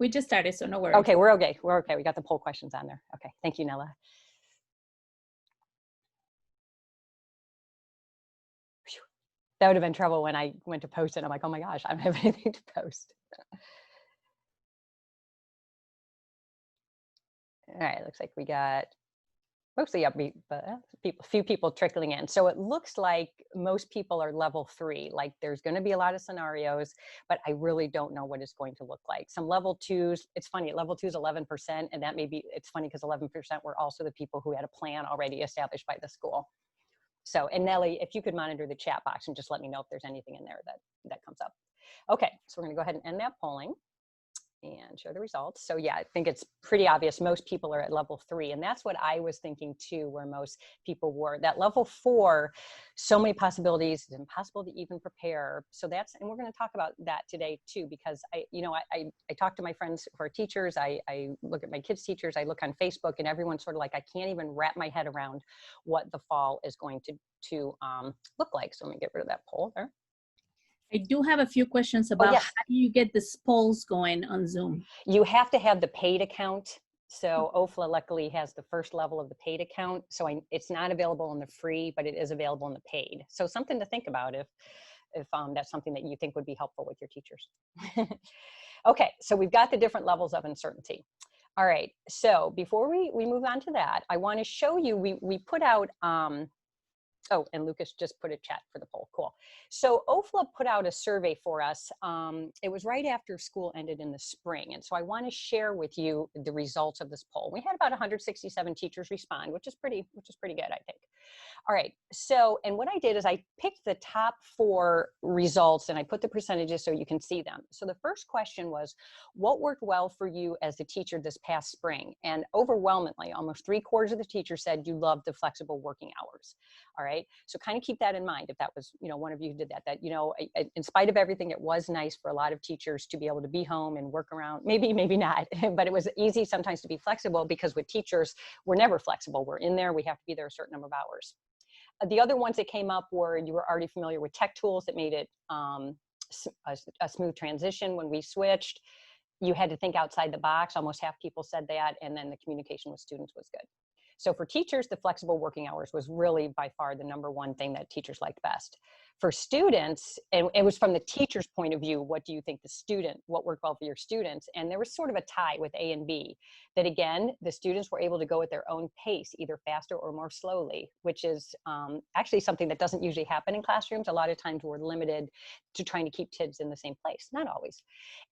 We just started, so no worries. Okay, we're okay. We're okay. We got the poll questions on there. Okay, thank you, Nella. Phew. That would have been trouble when I went to post it. I'm like, oh my gosh, I don't have anything to post. All right, looks like we got mostly upbeat, but few people trickling in. So it looks like most people are level 3. Like there's going to be a lot of scenarios, but I really don't know what it's going to look like. Some level 2s, it's funny, level 2 is 11%, and that may be, it's funny because 11% were also the people who had a plan already established by the school. So, and Nellie, if you could monitor the chat box and just let me know if there's anything in there that comes up. Okay, so we're going to go ahead and end that polling and show the results. So yeah, I think it's pretty obvious most people are at level 3, and that's what I was thinking too, where most people were. That level 4, so many possibilities, it's impossible to even prepare. So that's, and we're going to talk about that today too, because I talk to my friends who are teachers, I look at my kids' teachers, I look on Facebook, and everyone's sort of like, I can't even wrap my head around what the fall is going to look like. So let me get rid of that poll there. I do have a few questions about yes. how do you get this polls going on Zoom? You have to have the paid account. So OFLA luckily has the first level of the paid account. So it's not available in the free, but it is available in the paid. So something to think about if that's something that you think would be helpful with your teachers. Okay, so we've got the different levels of uncertainty. All right, so before we move on to that, I want to show you, we put out, oh, and Lucas just put a chat for the poll. Cool. So OFLA put out a survey for us. It was right after school ended in the spring. And so I want to share with you the results of this poll. We had about 167 teachers respond, which is pretty good, I think. All right. So, and what I did is I picked the top 4 results and I put the percentages so you can see them. So the first question was, what worked well for you as a teacher this past spring? And overwhelmingly, almost 3/4 of the teachers said you loved the flexible working hours. All right. So kind of keep that in mind if that was, one of you who did that, in spite of everything, it was nice for a lot of teachers to be able to be home and work around, maybe not, but it was easy sometimes to be flexible because with teachers, we're never flexible. We're in there, we have to be there a certain number of hours. The other ones that came up were you were already familiar with tech tools that made it a smooth transition when we switched. You had to think outside the box. Almost half people said that. And then the communication with students was good. So for teachers, the flexible working hours was really by far the #1 thing that teachers liked best. For students, and it was from the teacher's point of view, what do you think what worked well for your students? And there was sort of a tie with A and B, that again, the students were able to go at their own pace, either faster or more slowly, which is actually something that doesn't usually happen in classrooms. A lot of times we're limited to trying to keep kids in the same place, not always.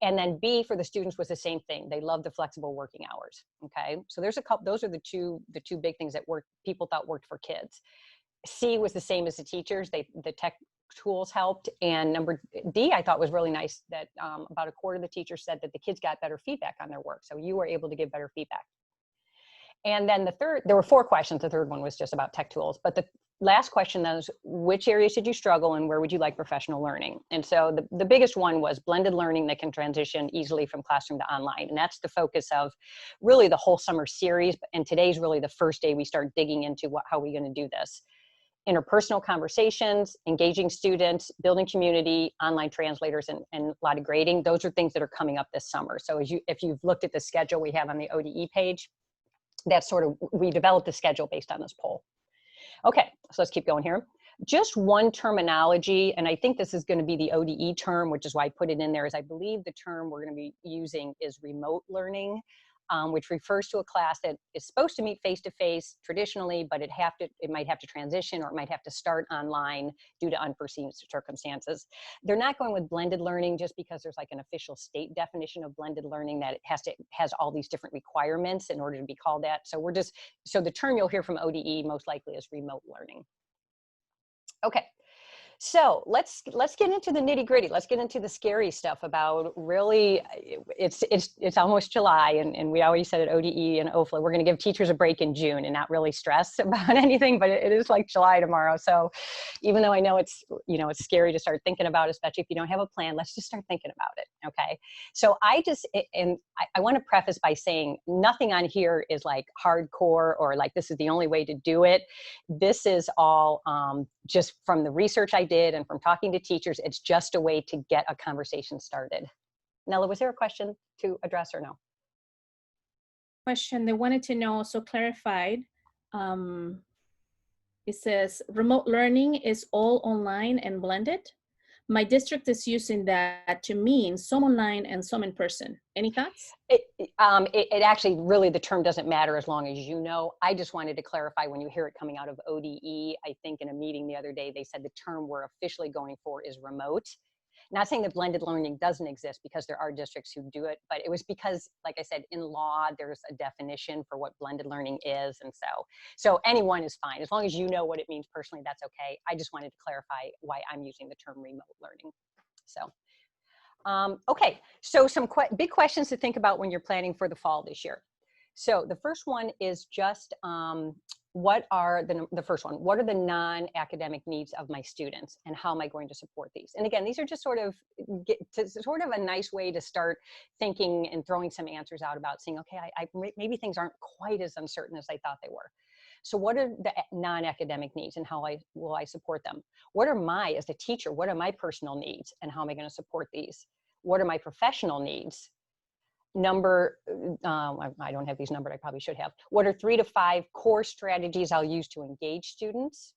And then B for the students was the same thing. They loved the flexible working hours, okay? So there's a couple, those are the two big things that people thought worked for kids. C was the same as the teachers. The tech tools helped. And number D, I thought was really nice that about 1/4 of the teachers said that the kids got better feedback on their work. So you were able to give better feedback. And then the third, there were 4 questions. The third one was just about tech tools. But the last question was, which areas did you struggle and where would you like professional learning? And so the biggest one was blended learning that can transition easily from classroom to online. And that's the focus of really the whole summer series. And today's really the first day we start digging into how are we going to do this. Interpersonal conversations, engaging students, building community, online translators, and a lot of grading. Those are things that are coming up this summer. So if you've looked at the schedule we have on the ODE page, that's sort of, we developed the schedule based on this poll. Okay, so let's keep going here. Just one terminology, and I think this is going to be the ODE term, which is why I put it in there, is I believe the term we're going to be using is remote learning, which refers to a class that is supposed to meet face-to-face traditionally, but it might have to transition, or it might have to start online due to unforeseen circumstances. They're not going with blended learning just because there's like an official state definition of blended learning that it has all these different requirements in order to be called that. So so the term you'll hear from ODE most likely is remote learning. Okay. So let's get into the nitty gritty. Let's get into the scary stuff about really, it's almost July, and we always said at ODE and OFLA, we're going to give teachers a break in June and not really stress about anything, but it is like July tomorrow. So even though I know it's scary to start thinking about, especially if you don't have a plan, let's just start thinking about it. Okay. So I want to preface by saying nothing on here is like hardcore or like this is the only way to do it. This is all just from the research I did and from talking to teachers. It's just a way to get a conversation started. Nella, was there a question to address or no? Question, they wanted to know, so clarified, it says remote learning is all online and blended. My district is using that to mean some online and some in person. Any thoughts? It actually really, the term doesn't matter as long as you know. I just wanted to clarify when you hear it coming out of ODE, I think in a meeting the other day, they said the term we're officially going for is remote. Not saying that blended learning doesn't exist, because there are districts who do it, but it was because, like I said, in law, there's a definition for what blended learning is. And so anyone is fine. As long as you know what it means personally, that's okay. I just wanted to clarify why I'm using the term remote learning. So, okay. So some big questions to think about when you're planning for the fall this year. So the first one is just, what are the first one, what are the non-academic needs of my students and how am I going to support these? And again, these are just sort of a nice way to start thinking and throwing some answers out about saying, okay, maybe things aren't quite as uncertain as I thought they were. So what are the non-academic needs and how will I support them? What are as a teacher, what are my personal needs and how am I going to support these? What are my professional needs? I don't have these numbered, I probably should have. What are 3 to 5 core strategies I'll use to engage students?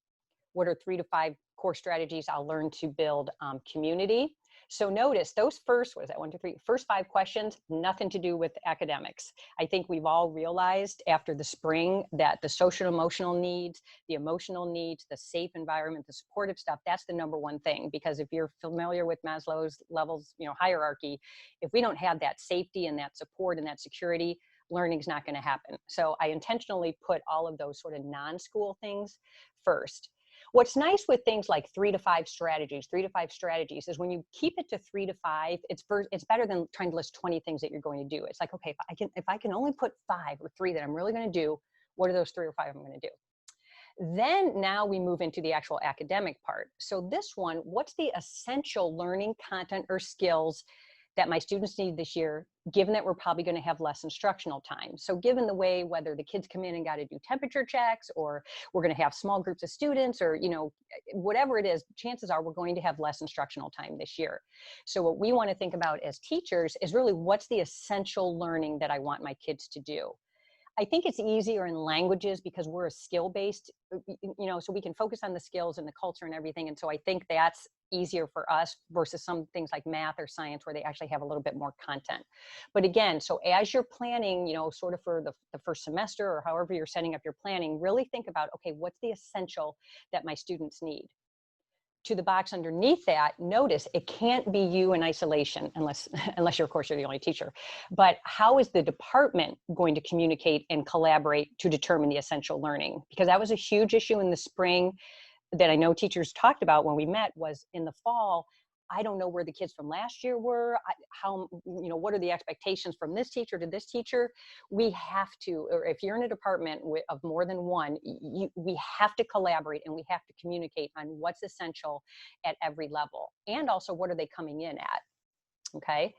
What are 3 to 5 core strategies I'll learn to build community? So notice those first 5 questions, nothing to do with academics. I think we've all realized after the spring that the social emotional needs, the emotional needs, the safe environment, the supportive stuff, that's the number one thing. Because if you're familiar with Maslow's levels, hierarchy, if we don't have that safety and that support and that security, learning's not going to happen. So I intentionally put all of those sort of non-school things first. What's nice with things like 3 to 5 strategies is when you keep it to 3 to 5, it's better than trying to list 20 things that you're going to do. It's like, okay, if I can only put 5 or 3 that I'm really going to do, what are those 3 or 5 I'm going to do? Then now we move into the actual academic part. So this one, what's the essential learning content or skills that my students need this year, given that we're probably going to have less instructional time? So given the way, whether the kids come in and got to do temperature checks, or we're going to have small groups of students, or whatever it is, chances are we're going to have less instructional time this year. So what we want to think about as teachers is really, what's the essential learning that I want my kids to do? I think it's easier in languages because we're a skill-based, so we can focus on the skills and the culture and everything. And so I think that's easier for us versus some things like math or science where they actually have a little bit more content. But again, so as you're planning, sort of for the first semester or however you're setting up your planning, really think about, okay, what's the essential that my students need? To the box underneath that, notice it can't be you in isolation unless you're, of course, you're the only teacher. But how is the department going to communicate and collaborate to determine the essential learning? Because that was a huge issue in the spring that I know teachers talked about when we met. Was in the fall, I don't know where the kids from last year were, what are the expectations from this teacher to this teacher? We have to, or if you're in a department of more than one, we have to collaborate and we have to communicate on what's essential at every level. And also, what are they coming in at? Okay.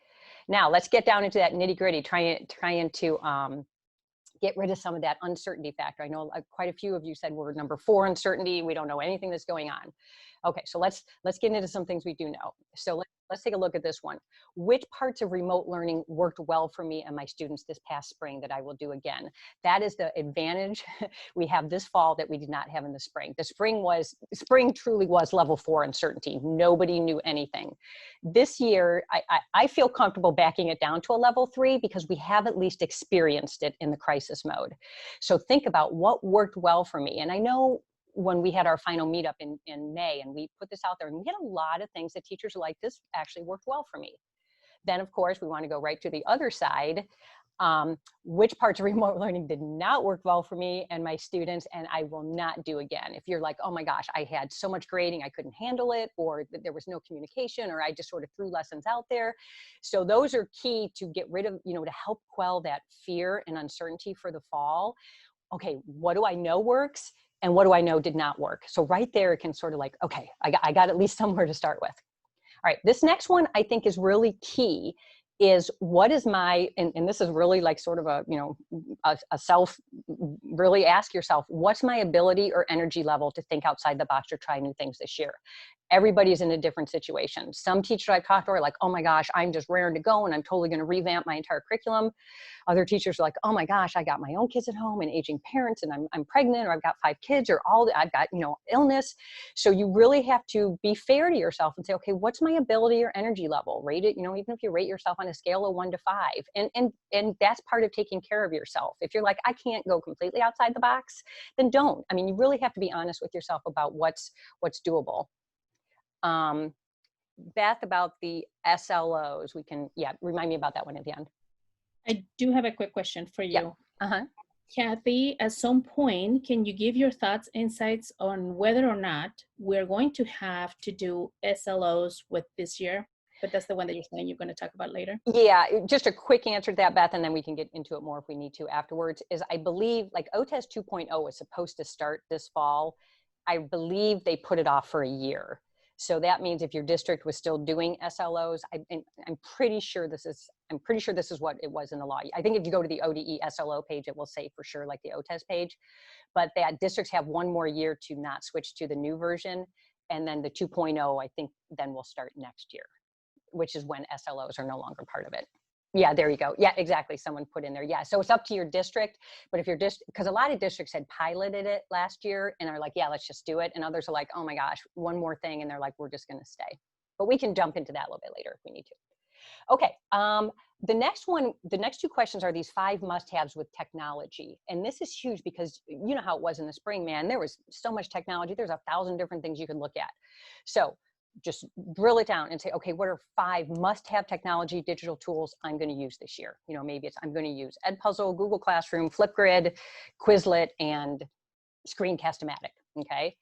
Now let's get down into that nitty gritty, trying to get rid of some of that uncertainty factor. I know quite a few of you said we're number 4 uncertainty. We don't know anything that's going on. Okay, so let's get into some things we do know. So let's take a look at this one. Which parts of remote learning worked well for me and my students this past spring that I will do again? That is the advantage we have this fall that we did not have in the spring. The spring truly was level 4 uncertainty. Nobody knew anything. This year, I feel comfortable backing it down to a level 3 because we have at least experienced it in the crisis mode. So think about what worked well for me. And I know when we had our final meetup in May and we put this out there and we had a lot of things that teachers were like, this actually worked well for me. Then of course we want to go right to the other side. Which parts of remote learning did not work well for me and my students and I will not do again. If you're like, oh my gosh, I had so much grading, I couldn't handle it, or there was no communication, or I just sort of threw lessons out there. So those are key to get rid of, to help quell that fear and uncertainty for the fall. Okay, what do I know works? And what do I know did not work? So right there, it can sort of like, okay, I got at least somewhere to start with. All right, this next one I think is really key, is what is my, and this is really like sort of a self, really ask yourself, what's my ability or energy level to think outside the box or try new things this year? Everybody's in a different situation. Some teachers I've talked to are like, oh my gosh, I'm just raring to go and I'm totally going to revamp my entire curriculum. Other teachers are like, oh my gosh, I got my own kids at home and aging parents, and I'm pregnant, or I've got 5 kids, or I've got, illness. So you really have to be fair to yourself and say, okay, what's my ability or energy level? Rate it, even if you rate yourself on a scale of 1 to 5. And that's part of taking care of yourself. If you're like, I can't go completely outside the box, then don't. I mean, you really have to be honest with yourself about what's doable. Beth, about the SLOs, remind me about that one at the end. I do have a quick question for you. Yep. Kathy, at some point, can you give your thoughts, insights on whether or not we're going to have to do SLOs with this year? But that's the one that you're saying you're going to talk about later. Yeah, just a quick answer to that, Beth, and then we can get into it more if we need to afterwards, is I believe like OTES 2.0 is supposed to start this fall. I believe they put it off for a year. So that means if your district was still doing SLOs, I'm pretty sure this is what it was in the law. I think if you go to the ODE SLO page, it will say for sure like the OTES page, but that districts have 1 more year to not switch to the new version. And then the 2.0, I think then will start next year, which is when SLOs are no longer part of it. Yeah, there you go. Yeah, exactly. Someone put in there. Yeah, so it's up to your district. But if your because a lot of districts had piloted it last year and are like, yeah, let's just do it. And others are like, oh my gosh, 1 more thing. And they're like, we're just going to stay. But we can jump into that a little bit later if we need to. Okay. The next 2 questions are these 5 must-haves with technology. And this is huge because you know how it was in the spring, man. There was so much technology. There's 1,000 different things you could look at. So just drill it down and say, okay, what are 5 must-have technology digital tools I'm going to use this year? Maybe it's I'm going to use Edpuzzle, Google Classroom, Flipgrid, Quizlet, and Screencast-O-Matic, okay?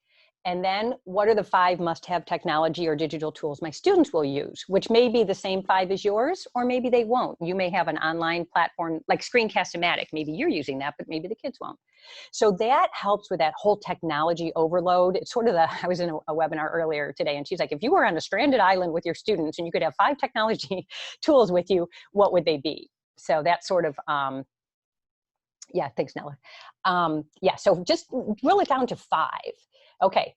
And then what are the 5 must-have technology or digital tools my students will use, which may be the same 5 as yours, or maybe they won't. You may have an online platform like Screencast-O-Matic. Maybe you're using that, but maybe the kids won't. So that helps with that whole technology overload. It's sort of I was in a webinar earlier today, and she's like, if you were on a stranded island with your students and you could have 5 technology tools with you, what would they be? So that's sort of, yeah, thanks, Nella. Yeah, so just drill it down to 5. Okay,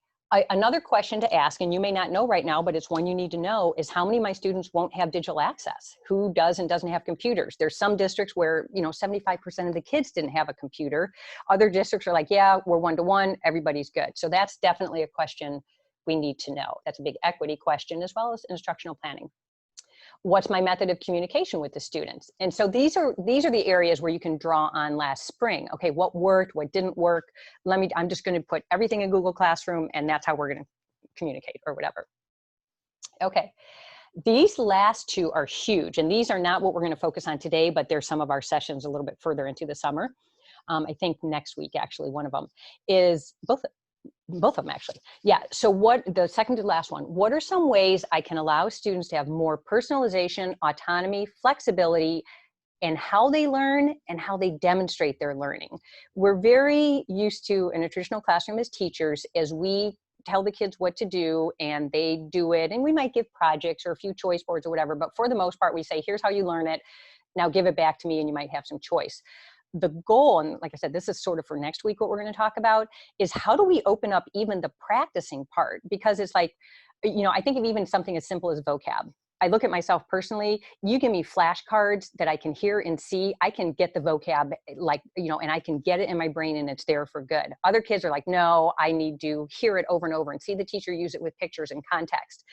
another question to ask, and you may not know right now, but it's one you need to know, is how many of my students won't have digital access? Who does and doesn't have computers? There's some districts where 75% of the kids didn't have a computer. Other districts are like, yeah, we're 1-to-1, everybody's good. So that's definitely a question we need to know. That's a big equity question as well as instructional planning. What's my method of communication with the students? And so these are the areas where you can draw on last spring. Okay, what worked, what didn't work? I'm just going to put everything in Google Classroom, and that's how we're going to communicate or whatever. Okay, these last 2 are huge, and these are not what we're going to focus on today, but they're some of our sessions a little bit further into the summer. I think next week, actually, one of them is both of them actually. Yeah, so the second to last one, what are some ways I can allow students to have more personalization, autonomy, flexibility, and how they learn and how they demonstrate their learning? We're very used to, in a traditional classroom as teachers, as we tell the kids what to do and they do it, and we might give projects or a few choice boards or whatever, but for the most part, we say, here's how you learn it, now give it back to me and you might have some choice. The goal, and like I said, this is sort of for next week what we're going to talk about, is how do we open up even the practicing part? Because it's like, I think of even something as simple as vocab. I look at myself personally, you give me flashcards that I can hear and see, I can get the vocab and I can get it in my brain and it's there for good. Other kids are like, no, I need to hear it over and over and see the teacher use it with pictures and context.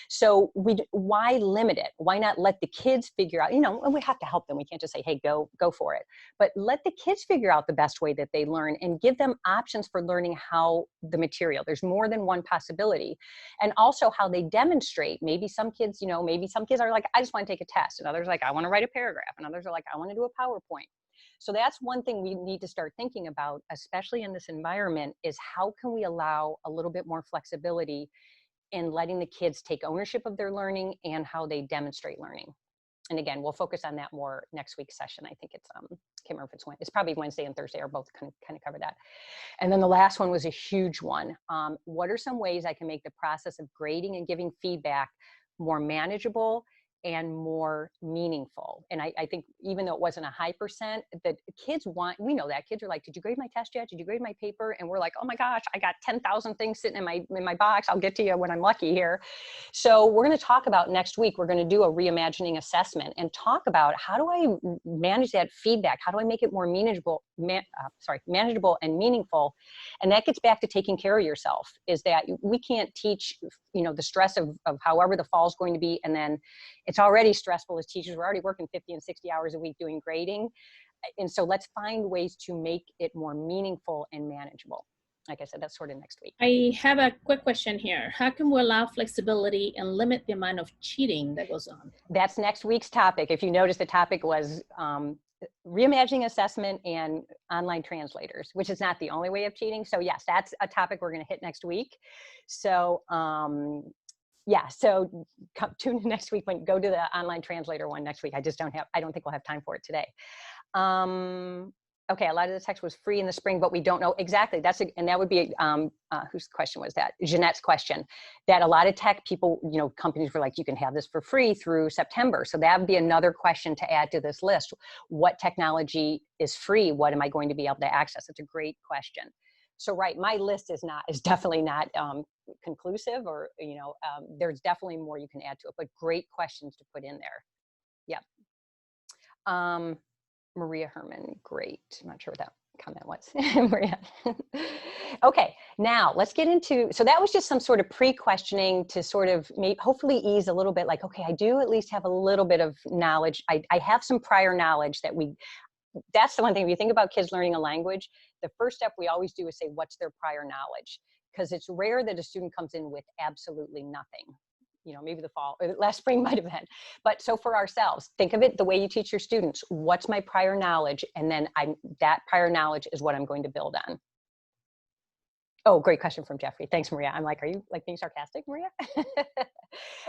So why limit it? Why not let the kids figure out, and we have to help them. We can't just say, hey, go for it. But let the kids figure out the best way that they learn and give them options for learning how the material. There's more than one possibility. And also how they demonstrate. Maybe some kids, maybe some kids are like, I just want to take a test. And others are like, I want to write a paragraph. And others are like, I want to do a PowerPoint. So that's one thing we need to start thinking about, especially in this environment, is how can we allow a little bbit more flexibility in letting the kids take ownership of their learning and how they demonstrate learning. And again, we'll focus on that more next week's session. I think it's, can't remember if it's probably Wednesday and Thursday, or both kind of cover that. And then the last one was a huge one. What are some ways I can make the process of grading and giving feedback more manageable and more meaningful. And I think even though it wasn't a high percent, that kids want, we know that kids are like, did you grade my test yet? Did you grade my paper? And we're like, oh my gosh, I got 10,000 things sitting in my box. I'll get to you when I'm lucky here. So we're going to talk about next week, we're going to do a reimagining assessment and talk about how do I manage that feedback? How do I make it more manageable and meaningful? And that gets back to taking care of yourself, is that we can't teach, the stress of however the fall is going to be. And then it's already stressful as teachers. We're already working 50 and 60 hours a week doing grading. And so let's find ways to make it more meaningful and manageable. Like I said, that's sort of next week. I have a quick question here. How can we allow flexibility and limit the amount of cheating that goes on? That's next week's topic. If you notice, the topic was reimagining assessment and online translators, which is not the only way of cheating. So yes, that's a topic we're going to hit next week. So so tune in next week, go to the online translator one next week. I don't think we'll have time for it today. Okay, a lot of the text was free in the spring, but we don't know exactly. And that would be, whose question was that? Jeanette's question, that a lot of tech people, companies were like, you can have this for free through September. So that would be another question to add to this list. What technology is free? What am I going to be able to access? It's a great question. So right, my list is definitely not conclusive, or, there's definitely more you can add to it, but great questions to put in there. Yep. Maria Herman, great. I'm not sure what that comment was. Maria. Okay, now let's get into, so that was just some sort of pre-questioning to sort of hopefully ease a little bit, like, okay, I do at least have a little bit of knowledge. I have some prior knowledge that's the one thing. If you think about kids learning a language, the first step we always do is say, what's their prior knowledge? Because it's rare that a student comes in with absolutely nothing. Maybe the fall or last spring might have been. But so for ourselves, think of it the way you teach your students. What's my prior knowledge? And then that prior knowledge is what I'm going to build on. Oh, great question from Jeffrey. Thanks, Maria. I'm like, are you like being sarcastic, Maria?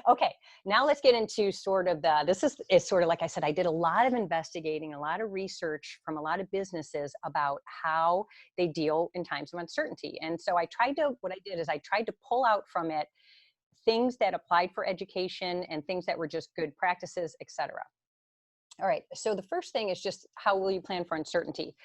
Okay, now let's get into sort of this is sort of, like I said, I did a lot of investigating, a lot of research from a lot of businesses about how they deal in times of uncertainty. And so what I did is I tried to pull out from it things that applied for education and things that were just good practices, etc. All right, so the first thing is just, how will you plan for uncertainty?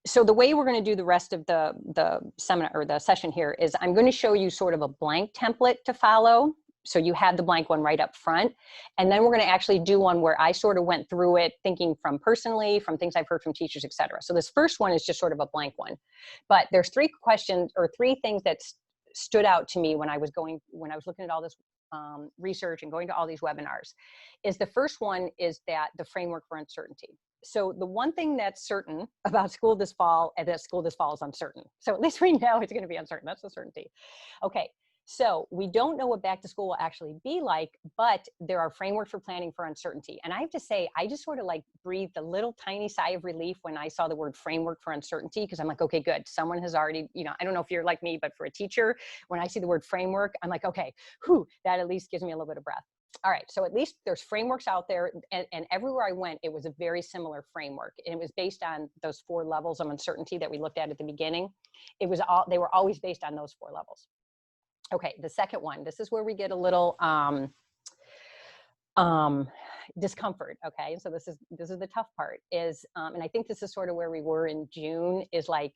So the way we're going to do the rest of the seminar or the session here is I'm going to show you sort of a blank template to follow. So you have the blank one right up front. And then we're going to actually do one where I sort of went through it, thinking from things I've heard from teachers, et cetera. So this first one is just sort of a blank one. But there's three questions or three things that stood out to me when I was looking at all this research and going to all these webinars. The first one is that the framework for uncertainty. So the one thing that's certain about school this fall is uncertain. So at least we know it's going to be uncertain. That's the certainty. Okay. So we don't know what back to school will actually be like, but there are frameworks for planning for uncertainty. And I have to say, I just sort of like breathed a little tiny sigh of relief when I saw the word framework for uncertainty, because I'm like, okay, good. Someone has already, I don't know if you're like me, but for a teacher, when I see the word framework, I'm like, okay, that at least gives me a little bit of breath. All right, so at least there's frameworks out there, and everywhere I went, it was a very similar framework. And it was based on those 4 levels of uncertainty that we looked at the beginning. They were always based on those 4 levels. Okay, the second one, this is where we get a little discomfort. Okay, so this is the tough part, is and I think this is sort of where we were in June, is like,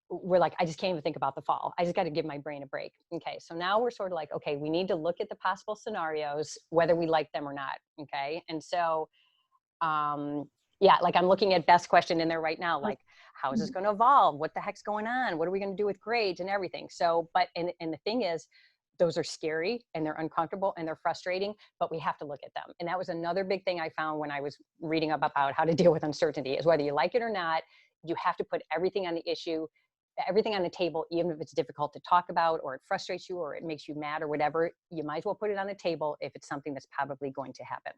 we're like, I just can't even think about the fall. I just got to give my brain a break. Okay, so now we're sort of like, okay, we need to look at the possible scenarios, whether we like them or not. Okay, and so yeah, like I'm looking at Beth's question in there right now, like, how is this going to evolve? What the heck's going on? What are we going to do with grades and everything? So, and the thing is, those are scary and they're uncomfortable and they're frustrating, but we have to look at them. And that was another big thing I found when I was reading up about how to deal with uncertainty, is whether you like it or not, you have to put everything on the table, even if it's difficult to talk about, or it frustrates you, or it makes you mad or whatever. You might as well put it on the table if it's something that's probably going to happen.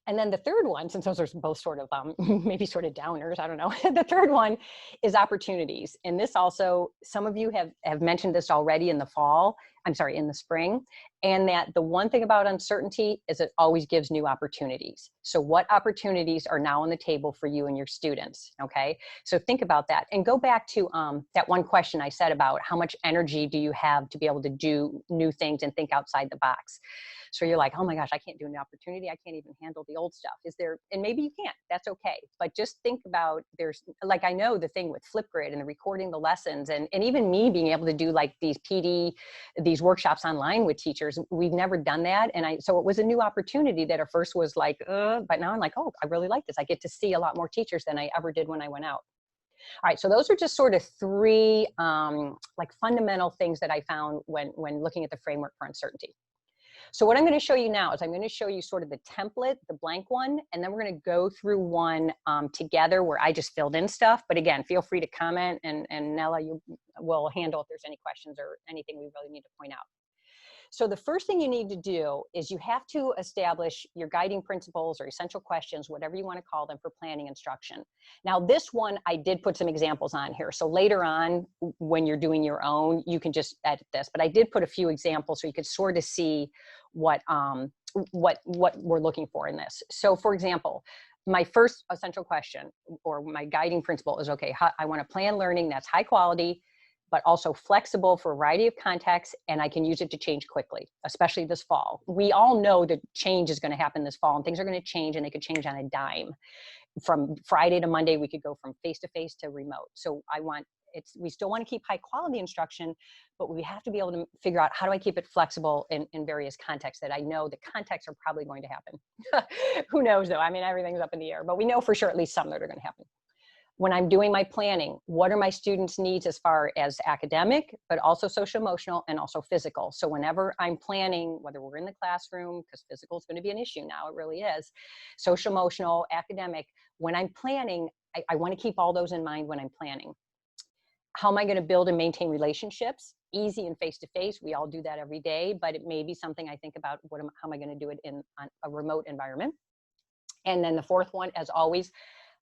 And then the third one, since those are both sort of maybe sort of downers, I don't know. The third one is opportunities. And this also, some of you have mentioned this already in the fall. I'm sorry, in the spring. And that the one thing about uncertainty is it always gives new opportunities. So what opportunities are now on the table for you and your students? Okay, so think about that and go back to that one question I said about how much energy do you have to be able to do new things and think outside the box. So you're like, oh my gosh, I can't do an opportunity. I can't even handle the old stuff. Is there, and maybe you can't, that's okay. But just think about there's, like, I know the thing with Flipgrid and the recording the lessons and even me being able to do like these these workshops online with teachers, we've never done that. And so it was a new opportunity that at first was like, but now I'm like, oh, I really like this. I get to see a lot more teachers than I ever did when I went out. All right, so those are just sort of three like fundamental things that I found when looking at the framework for uncertainty. So what I'm going to show you now is I'm going to show you sort of the template, the blank one, and then we're going to go through one together where I just filled in stuff. But again, feel free to comment, and Nella, you will handle if there's any questions or anything we really need to point out. So the first thing you need to do is you have to establish your guiding principles or essential questions, whatever you want to call them, for planning instruction. Now, this one, I did put some examples on here. So later on, when you're doing your own, you can just edit this. But I did put a few examples so you could sort of see what we're looking for in this. So for example, my first essential question or my guiding principle is, okay, I want to plan learning that's high quality, but also flexible for a variety of contexts, and I can use it to change quickly, especially this fall. We all know that change is going to happen this fall, and things are going to change, and they could change on a dime. From Friday to Monday, we could go from face-to-face to remote. So we still want to keep high quality instruction, but we have to be able to figure out how do I keep it flexible in various contexts that I know the contexts are probably going to happen. Who knows though? I mean, everything's up in the air, but we know for sure at least some that are going to happen. When I'm doing my planning, what are my students' needs as far as academic, but also social emotional and also physical. So whenever I'm planning, whether we're in the classroom, because physical is going to be an issue now, it really is, social emotional, academic, when I'm planning, I want to keep all those in mind when I'm planning. How am I going to build and maintain relationships? Easy and face-to-face, we all do that every day, but it may be something I think about, how am I going to do it on a remote environment? And then the fourth one, as always,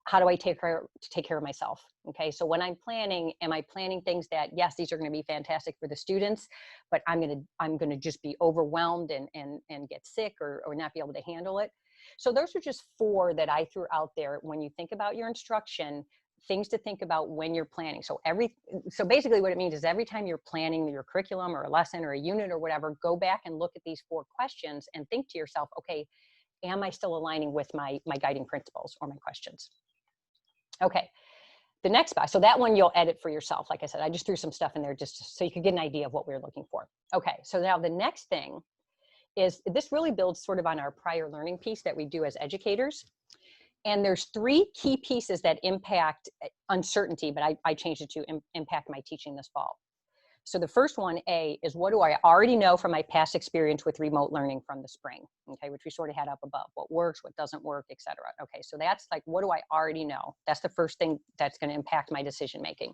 how do I take care of myself? Okay, so when I'm planning, am I planning things that, yes, these are going to be fantastic for the students, but I'm going to just be overwhelmed and get sick or not be able to handle it? So those are just four that I threw out there when you think about your instruction, things to think about when you're planning. So basically what it means is every time you're planning your curriculum or a lesson or a unit or whatever, go back and look at these four questions and think to yourself, okay, am I still aligning with my guiding principles or my questions? Okay, the next box. So that one you'll edit for yourself. Like I said, I just threw some stuff in there just so you could get an idea of what we were looking for. Okay, so now the next thing is, this really builds sort of on our prior learning piece that we do as educators. And there's three key pieces that impact uncertainty, but I changed it to impact my teaching this fall. So the first one, A, is what do I already know from my past experience with remote learning from the spring, okay, which we sort of had up above, what works, what doesn't work, et cetera. Okay, so that's like, what do I already know? That's the first thing that's going to impact my decision making.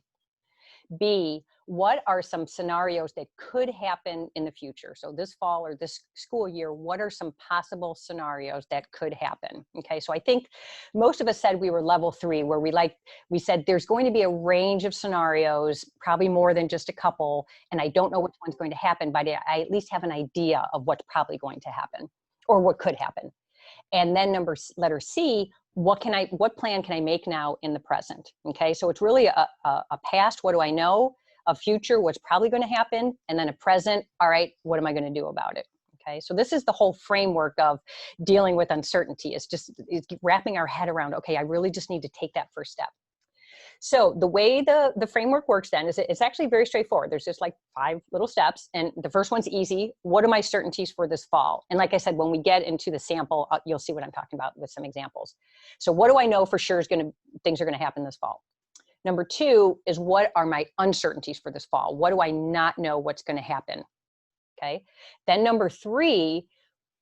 B, what are some scenarios that could happen in the future? So this fall or this school year, what are some possible scenarios that could happen? Okay, so I think most of us said we were level 3, where we said there's going to be a range of scenarios, probably more than just a couple, and I don't know which one's going to happen, but I at least have an idea of what's probably going to happen or what could happen. And then letter C, what plan can I make now in the present? Okay, so it's really a past, what do I know? A future, what's probably going to happen? And then a present, all right, what am I going to do about it? Okay, so this is the whole framework of dealing with uncertainty. It's wrapping our head around, okay, I really just need to take that first step. So the way the framework works then is it's actually very straightforward. There's just like 5 little steps. And the first one's easy. What are my certainties for this fall? And like I said, when we get into the sample, you'll see what I'm talking about with some examples. So what do I know for sure things are going to happen this fall? Number 2 is, what are my uncertainties for this fall? What do I not know what's going to happen? Okay. Then number 3,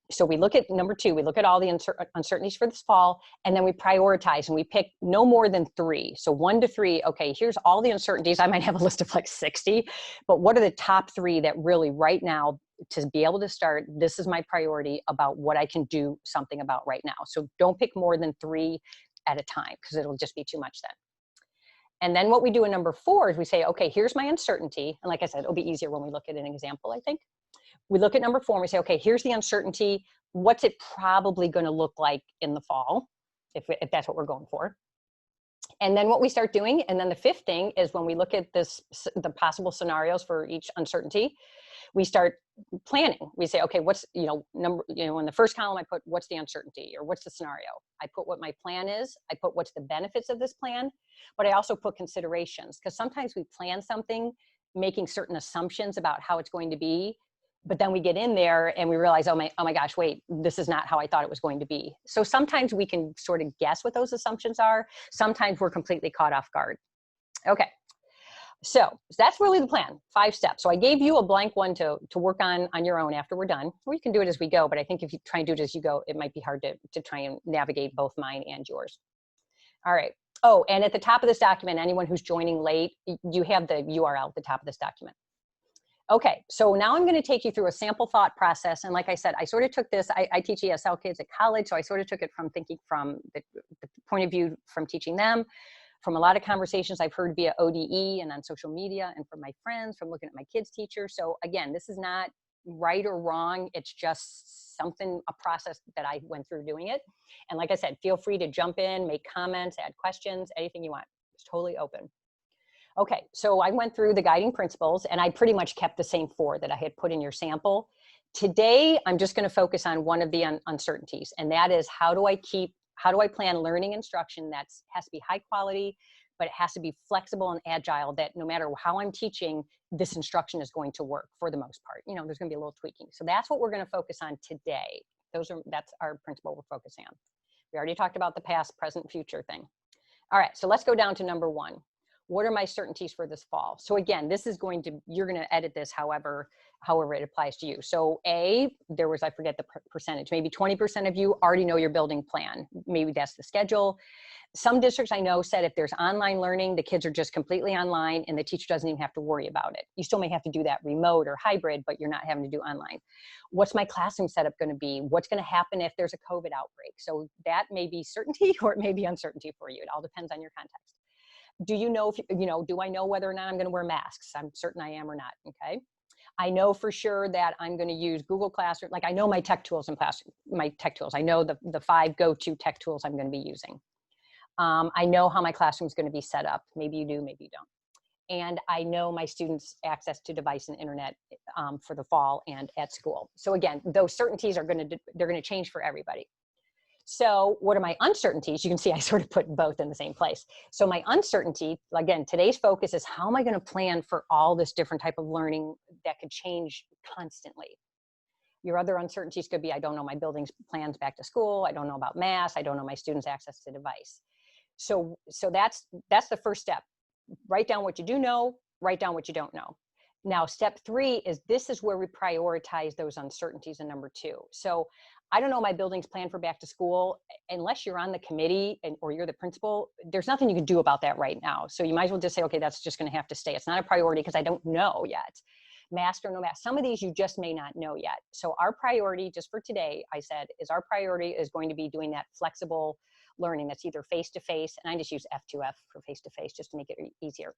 so we look at number 2, we look at all the uncertainties for this fall, and then we prioritize and we pick no more than 3. So 1 to 3, okay, here's all the uncertainties. I might have a list of like 60, but what are the top 3 that really right now, to be able to start, this is my priority about what I can do something about right now. So don't pick more than 3 at a time, because it'll just be too much then. And then what we do in number 4 is we say, okay, here's my uncertainty. And like I said, it'll be easier when we look at an example, I think. We look at number 4 and we say, okay, here's the uncertainty. What's it probably going to look like in the fall, if that's what we're going for? And then what we start doing, and then the 5th thing is when we look at the possible scenarios for each uncertainty, we start planning. We say, okay, what's, in the first column, I put what's the uncertainty or what's the scenario. I put what my plan is. I put what's the benefits of this plan, but I also put considerations, because sometimes we plan something making certain assumptions about how it's going to be, but then we get in there and we realize, oh my gosh, wait, this is not how I thought it was going to be. So sometimes we can sort of guess what those assumptions are. Sometimes we're completely caught off guard. Okay. So that's really the plan, 5 steps. So I gave you a blank one to work on your own after we're done, or you can do it as we go. But I think if you try and do it as you go, it might be hard to try and navigate both mine and yours. All right. Oh, and at the top of this document, anyone who's joining late, you have the URL at the top of this document. Okay, so now I'm going to take you through a sample thought process. And like I said, I sort of took this, I teach ESL kids at college, so I sort of took it from thinking from the point of view from teaching them, from a lot of conversations I've heard via ODE and on social media, and from my friends, from looking at my kids' teachers. So again, this is not right or wrong. It's just something, a process that I went through doing it. And like I said, feel free to jump in, make comments, add questions, anything you want. It's totally open. Okay, so I went through the guiding principles and I pretty much kept the same 4 that I had put in your sample. Today, I'm just going to focus on one of the uncertainties, and that is how do I plan learning instruction that has to be high quality, but it has to be flexible and agile, that no matter how I'm teaching, this instruction is going to work for the most part. There's going to be a little tweaking. So that's what we're going to focus on today. That's our principle we're focusing on. We already talked about the past, present, future thing. All right, so let's go down to number 1. What are my certainties for this fall? So again, you're going to edit this however it applies to you. So I forget the percentage, maybe 20% of you already know your building plan. Maybe that's the schedule. Some districts I know said if there's online learning, the kids are just completely online and the teacher doesn't even have to worry about it. You still may have to do that remote or hybrid, but you're not having to do online. What's my classroom setup going to be? What's going to happen if there's a COVID outbreak? So that may be certainty or it may be uncertainty for you. It all depends on your context. Do you know do I know whether or not I'm going to wear masks? I'm certain I am or not. Okay. I know for sure that I'm going to use Google Classroom. Like I know my tech tools in class, my tech tools. I know the 5 go-to tech tools I'm going to be using. I know how my classroom is going to be set up. Maybe you do, maybe you don't. And I know my students' access to device and internet for the fall and at school. So again, those certainties they're going to change for everybody. So what are my uncertainties? You can see I sort of put both in the same place. So my uncertainty, again, today's focus is how am I going to plan for all this different type of learning that could change constantly? Your other uncertainties could be, I don't know my building's plans back to school. I don't know about masks. I don't know my students' access to device. So that's the first step. Write down what you do know, write down what you don't know. Now, step 3 this is where we prioritize those uncertainties in number 2. So I don't know my building's plan for back to school. Unless you're on the committee or you're the principal, there's nothing you can do about that right now. So you might as well just say, okay, that's just going to have to stay. It's not a priority because I don't know yet. Mask or no mask, some of these you just may not know yet. So our priority, just for today, I said, our priority is going to be doing that flexible learning that's either face-to-face, and I just use F2F for face-to-face just to make it easier.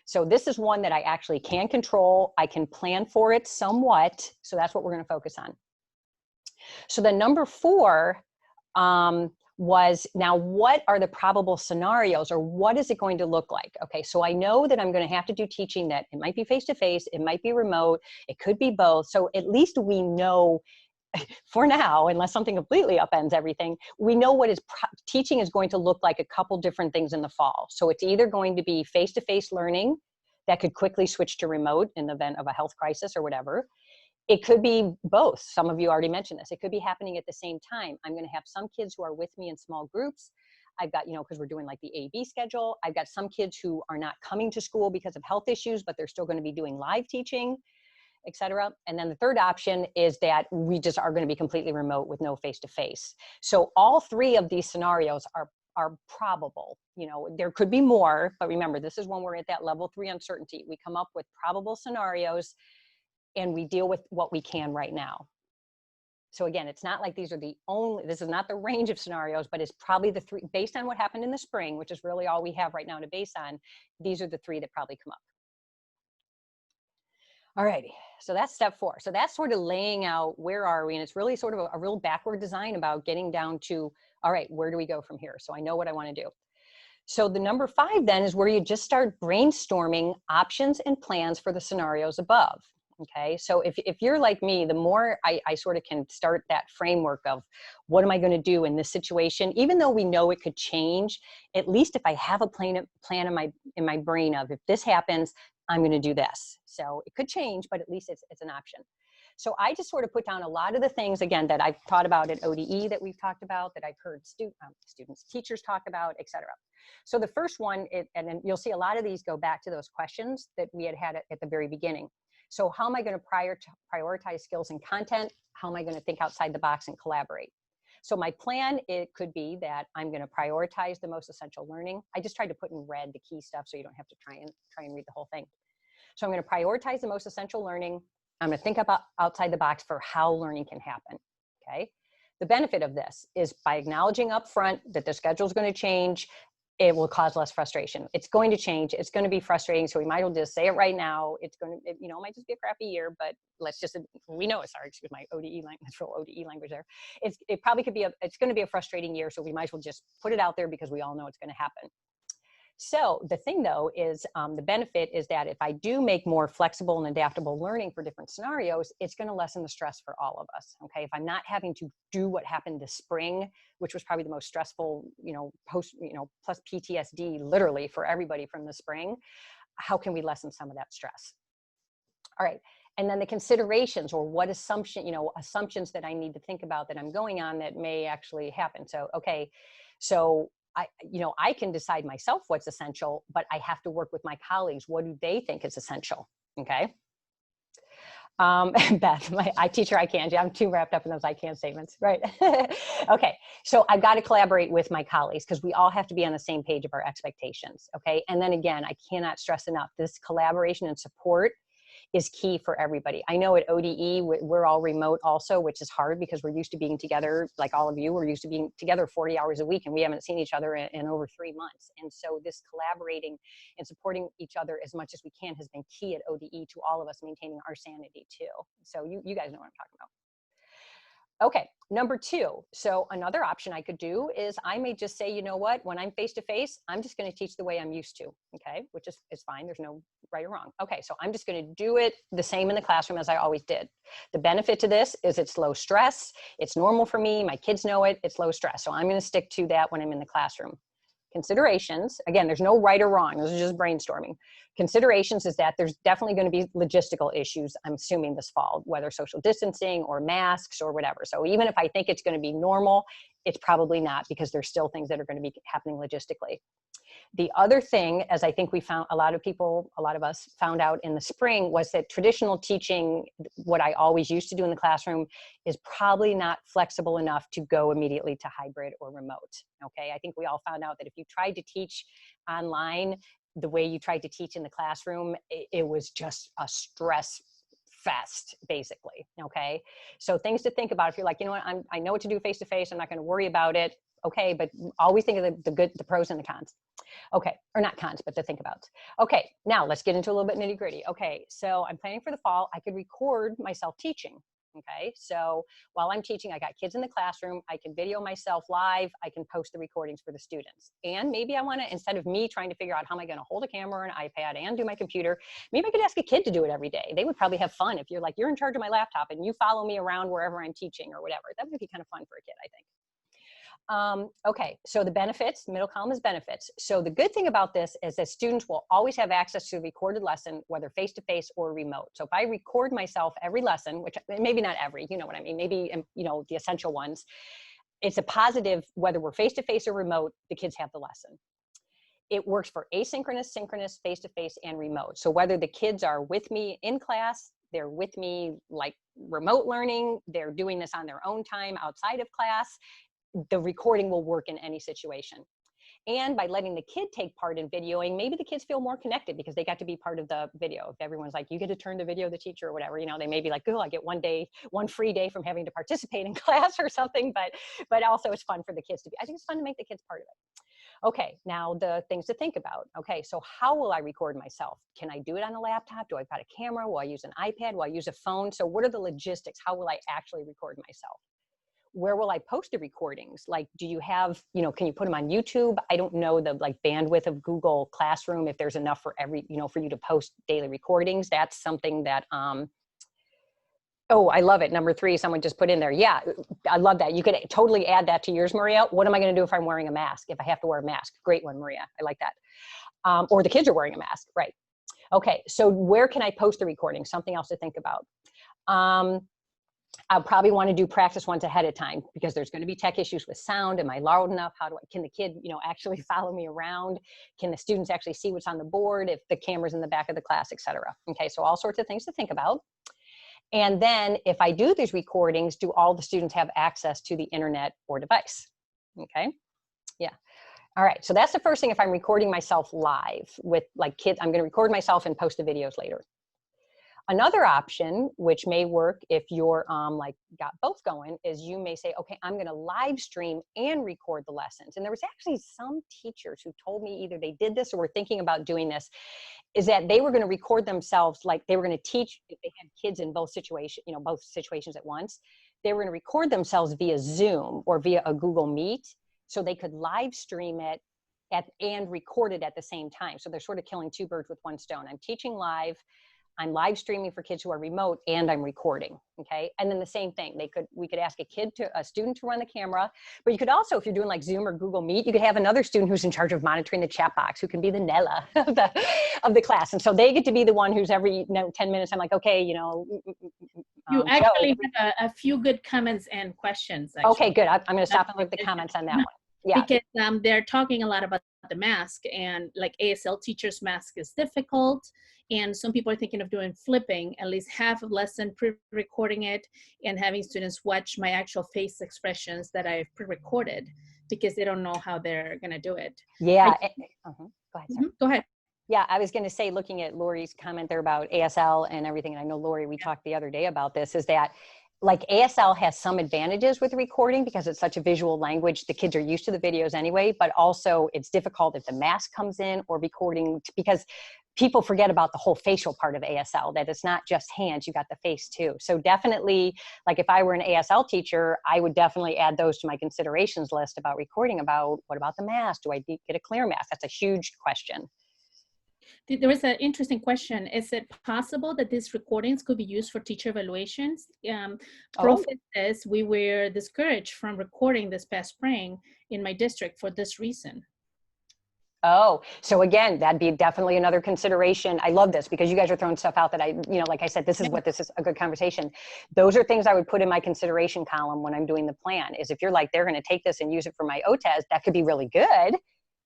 So this is one that I actually can control. I can plan for it somewhat. So that's what we're going to focus on. So the number 4 was, now what are the probable scenarios, or what is it going to look like? Okay, so I know that I'm going to have to do teaching that it might be face-to-face, it might be remote, it could be both. So at least we know for now, unless something completely upends everything, we know what teaching is going to look like a couple different things in the fall. So it's either going to be face-to-face learning that could quickly switch to remote in the event of a health crisis or whatever. It could be both. Some of you already mentioned this. It could be happening at the same time. I'm going to have some kids who are with me in small groups. I've got, because we're doing like the A-B schedule. I've got some kids who are not coming to school because of health issues, but they're still going to be doing live teaching, et cetera. And then the third option is that we just are going to be completely remote with no face-to-face. So all 3 of these scenarios are probable. There could be more, but remember, this is when we're at that level 3 uncertainty. We come up with probable scenarios and we deal with what we can right now. So again, it's not like these are the only, this is not the range of scenarios, but it's probably the 3, based on what happened in the spring, which is really all we have right now to base on. These are the 3 that probably come up. All righty, so that's step 4. So that's sort of laying out where are we, and it's really sort of a real backward design about getting down to, all right, where do we go from here? So I know what I want to do. So the number 5 then is where you just start brainstorming options and plans for the scenarios above. Okay, so if you're like me, the more I sort of can start that framework of what am I going to do in this situation, even though we know it could change, at least if I have a plan in my brain of if this happens, I'm going to do this. So it could change, but at least it's an option. So I just sort of put down a lot of the things, again, that I've taught about at ODE that we've talked about, that I've heard students, teachers talk about, et cetera. So the first one, and then you'll see a lot of these go back to those questions that we had at the very beginning. So how am I going to prioritize skills and content? How am I going to think outside the box and collaborate? So my plan, it could be that I'm going to prioritize the most essential learning. I just tried to put in red the key stuff so you don't have to try and read the whole thing. So I'm going to prioritize the most essential learning. I'm going to think about outside the box for how learning can happen. Okay. The benefit of this is by acknowledging upfront that the schedule is going to change, it will cause less frustration. It's going to change. It's going to be frustrating. So we might as well just say it right now. It's going to, it might just be a crappy year, but let's just, we know it's, sorry, excuse my ODE language, natural ODE language there. It probably could be it's going to be a frustrating year. So we might as well just put it out there because we all know it's going to happen. So the thing though is the benefit is that if I do make more flexible and adaptable learning for different scenarios, it's going to lessen the stress for all of us. Okay. If I'm not having to do what happened this spring, which was probably the most stressful, plus PTSD literally for everybody from the spring, how can we lessen some of that stress? All right. And then the considerations or what assumptions that I need to think about that I'm going on that may actually happen. So, okay. So I can decide myself what's essential, but I have to work with my colleagues. What do they think is essential? Okay. Beth, I teach her I can't. I'm too wrapped up in those I can't statements, right? Okay. So I've got to collaborate with my colleagues because we all have to be on the same page of our expectations. Okay. And then again, I cannot stress enough, this collaboration and support is key for everybody. I know at ODE, we're all remote also, which is hard because we're used to being together, like all of you, we're used to being together 40 hours a week and we haven't seen each other in over 3 months. And so this collaborating and supporting each other as much as we can has been key at ODE to all of us maintaining our sanity too. So you guys know what I'm talking about. Okay, number 2. So another option I could do is I may just say, you know what, when I'm face-to-face, I'm just going to teach the way I'm used to, okay, which is fine. There's no right or wrong. Okay, so I'm just going to do it the same in the classroom as I always did. The benefit to this is it's low stress. It's normal for me. My kids know it. It's low stress. So I'm going to stick to that when I'm in the classroom. Considerations, again, there's no right or wrong. This is just brainstorming. Considerations is that there's definitely going to be logistical issues, I'm assuming this fall, whether social distancing or masks or whatever. So even if I think it's going to be normal, it's probably not because there's still things that are going to be happening logistically. The other thing, as I think we found, a lot of us found out in the spring, was that traditional teaching, what I always used to do in the classroom, is probably not flexible enough to go immediately to hybrid or remote. Okay, I think we all found out that if you tried to teach online the way you tried to teach in the classroom, it was just a stress fest, basically. Okay, so things to think about. If you're like, you know what, I know what to do face-to-face, I'm not going to worry about it. Okay, but always think of the pros and the cons. Okay, or not cons, but to think about. Okay, now let's get into a little bit nitty gritty. Okay, so I'm planning for the fall. I could record myself teaching. Okay, so while I'm teaching, I got kids in the classroom. I can video myself live. I can post the recordings for the students. And maybe I want to, instead of me trying to figure out how am I going to hold a camera or an iPad and do my computer, maybe I could ask a kid to do it every day. They would probably have fun if you're like, you're in charge of my laptop and you follow me around wherever I'm teaching or whatever. That would be kind of fun for a kid, I think. Okay, so the benefits, middle column is benefits. So the good thing about this is that students will always have access to the recorded lesson, whether face-to-face or remote. So if I record myself every lesson, which maybe not every, you know what I mean, maybe, the essential ones, it's a positive, whether we're face-to-face or remote, the kids have the lesson. It works for asynchronous, synchronous, face-to-face, and remote. So whether the kids are with me in class, they're with me like remote learning, they're doing this on their own time outside of class, the recording will work in any situation. And by letting the kid take part in videoing, maybe the kids feel more connected because they got to be part of the video. If everyone's like, you get to turn to video the teacher or whatever, they may be like, oh, I get one free day from having to participate in class or something. But also it's fun for the kids to be, I think it's fun to make the kids part of it. Okay, now the things to think about. Okay, so how will I record myself? Can I do it on a laptop? Do I got a camera? Will I use an iPad? Will I use a phone? So what are the logistics? How will I actually record myself? Where will I post the recordings? Like, do you have, can you put them on YouTube? I don't know the bandwidth of Google Classroom, if there's enough for for you to post daily recordings. That's something that, oh, I love it. Number 3, someone just put in there. Yeah, I love that. You could totally add that to yours, Maria. What am I going to do if I'm wearing a mask? If I have to wear a mask? Great one, Maria. I like that. Or the kids are wearing a mask, right? Okay, so where can I post the recording? Something else to think about. I'll probably want to do practice ones ahead of time because there's going to be tech issues with sound. Am I loud enough? Can the kid, actually follow me around? Can the students actually see what's on the board if the camera's in the back of the class, etc.? Okay, so all sorts of things to think about. And then if I do these recordings, do all the students have access to the internet or device? Okay, yeah. All right, so that's the first thing. If I'm recording myself live with kids, I'm going to record myself and post the videos later. Another option, which may work if you're got both going, is you may say, okay, I'm going to live stream and record the lessons. And there was actually some teachers who told me either they did this or were thinking about doing this, is that they were going to record themselves, like they were going to teach if they had kids in both situations, both situations at once. They were going to record themselves via Zoom or via a Google Meet, so they could live stream it and record it at the same time. So they're sort of killing 2 birds with 1 stone. I'm teaching live, I'm live streaming for kids who are remote, and I'm recording. Okay, and then the same thing. We could ask a student to run the camera, but you could also, if you're doing like Zoom or Google Meet, you could have another student who's in charge of monitoring the chat box, who can be the Nella of the class, and so they get to be the one who's every 10 minutes. I'm like, okay, You actually have a few good comments and questions. Actually. Okay, good. I'm going to stop and look at the comments on that one. Yeah, because they're talking a lot about the mask, and like ASL teachers, mask is difficult. And some people are thinking of doing flipping, at least half of lesson pre-recording it and having students watch my actual face expressions that I've pre-recorded because they don't know how they're going to do it. Yeah. Go ahead. Go ahead. Yeah, I was going to say, looking at Lori's comment there about ASL and everything, and I know, Lori, we talked the other day about this, is that ASL has some advantages with recording because it's such a visual language. The kids are used to the videos anyway, but also it's difficult if the mask comes in or recording, because people forget about the whole facial part of ASL, that it's not just hands, you got the face too. So definitely, if I were an ASL teacher, I would definitely add those to my considerations list about recording. About what about the mask? Do I get a clear mask? That's a huge question. There is an interesting question. Is it possible that these recordings could be used for teacher evaluations? Profit says we were discouraged from recording this past spring in my district for this reason. Oh, so again, that'd be definitely another consideration. I love this because you guys are throwing stuff out that like I said, this is a good conversation. Those are things I would put in my consideration column when I'm doing the plan, is if you're like, they're going to take this and use it for my OTES, that could be really good.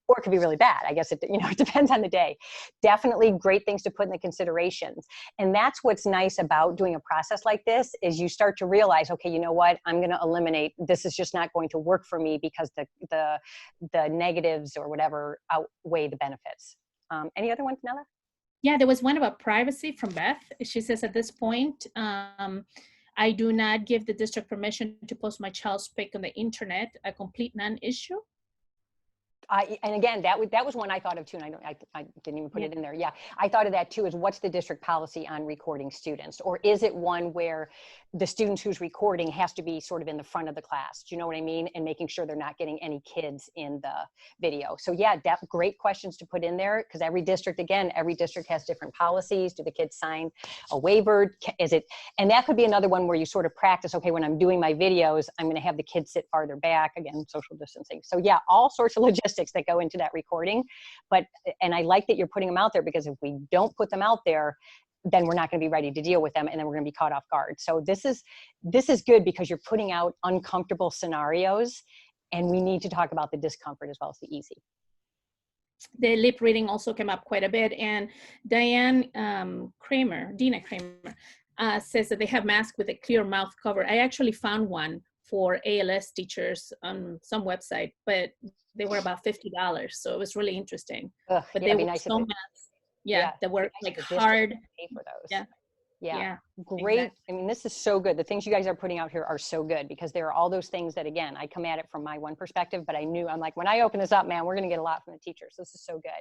Or it could be really bad. I guess it depends on the day. Definitely great things to put in the considerations. And that's what's nice about doing a process like this, is you start to realize, okay, you know what, I'm going to eliminate, this is just not going to work for me because the negatives or whatever outweigh the benefits. Any other ones, Nella? Yeah, there was one about privacy from Beth. She says, at this point, I do not give the district permission to post my child's pic on the internet, a complete non-issue. And again, that was one I thought of too, and I didn't even put it in there. Yeah, I thought of that too, is what's the district policy on recording students? Or is it one where the students who's recording has to be sort of in the front of the class? Do you know what I mean? And making sure they're not getting any kids in the video. So yeah, great questions to put in there, because every district has different policies. Do the kids sign a waiver? And that could be another one where you sort of practice, okay, when I'm doing my videos, I'm going to have the kids sit farther back, again, social distancing. So yeah, all sorts of logistics that go into that recording. And I like that you're putting them out there, because if we don't put them out there, then we're not going to be ready to deal with them, and then we're going to be caught off guard. So this is good, because you're putting out uncomfortable scenarios, and we need to talk about the discomfort as well as the easy. The lip reading also came up quite a bit, and Dina Kramer says that they have masks with a clear mouth cover. I actually found one for ALS teachers on some website, but they were about $50. So it was really interesting. Ugh, But yeah, they it'd be were nice if so it, math, yeah, yeah, that it'd be were nice if like the district hard. could pay for those. Yeah, Yeah. yeah, Great. exactly. I mean, this is so good. The things you guys are putting out here are so good because there are all those things that, again, I come at it from my one perspective, but I'm like, when I open this up, man, we're going to get a lot from the teachers. This is so good.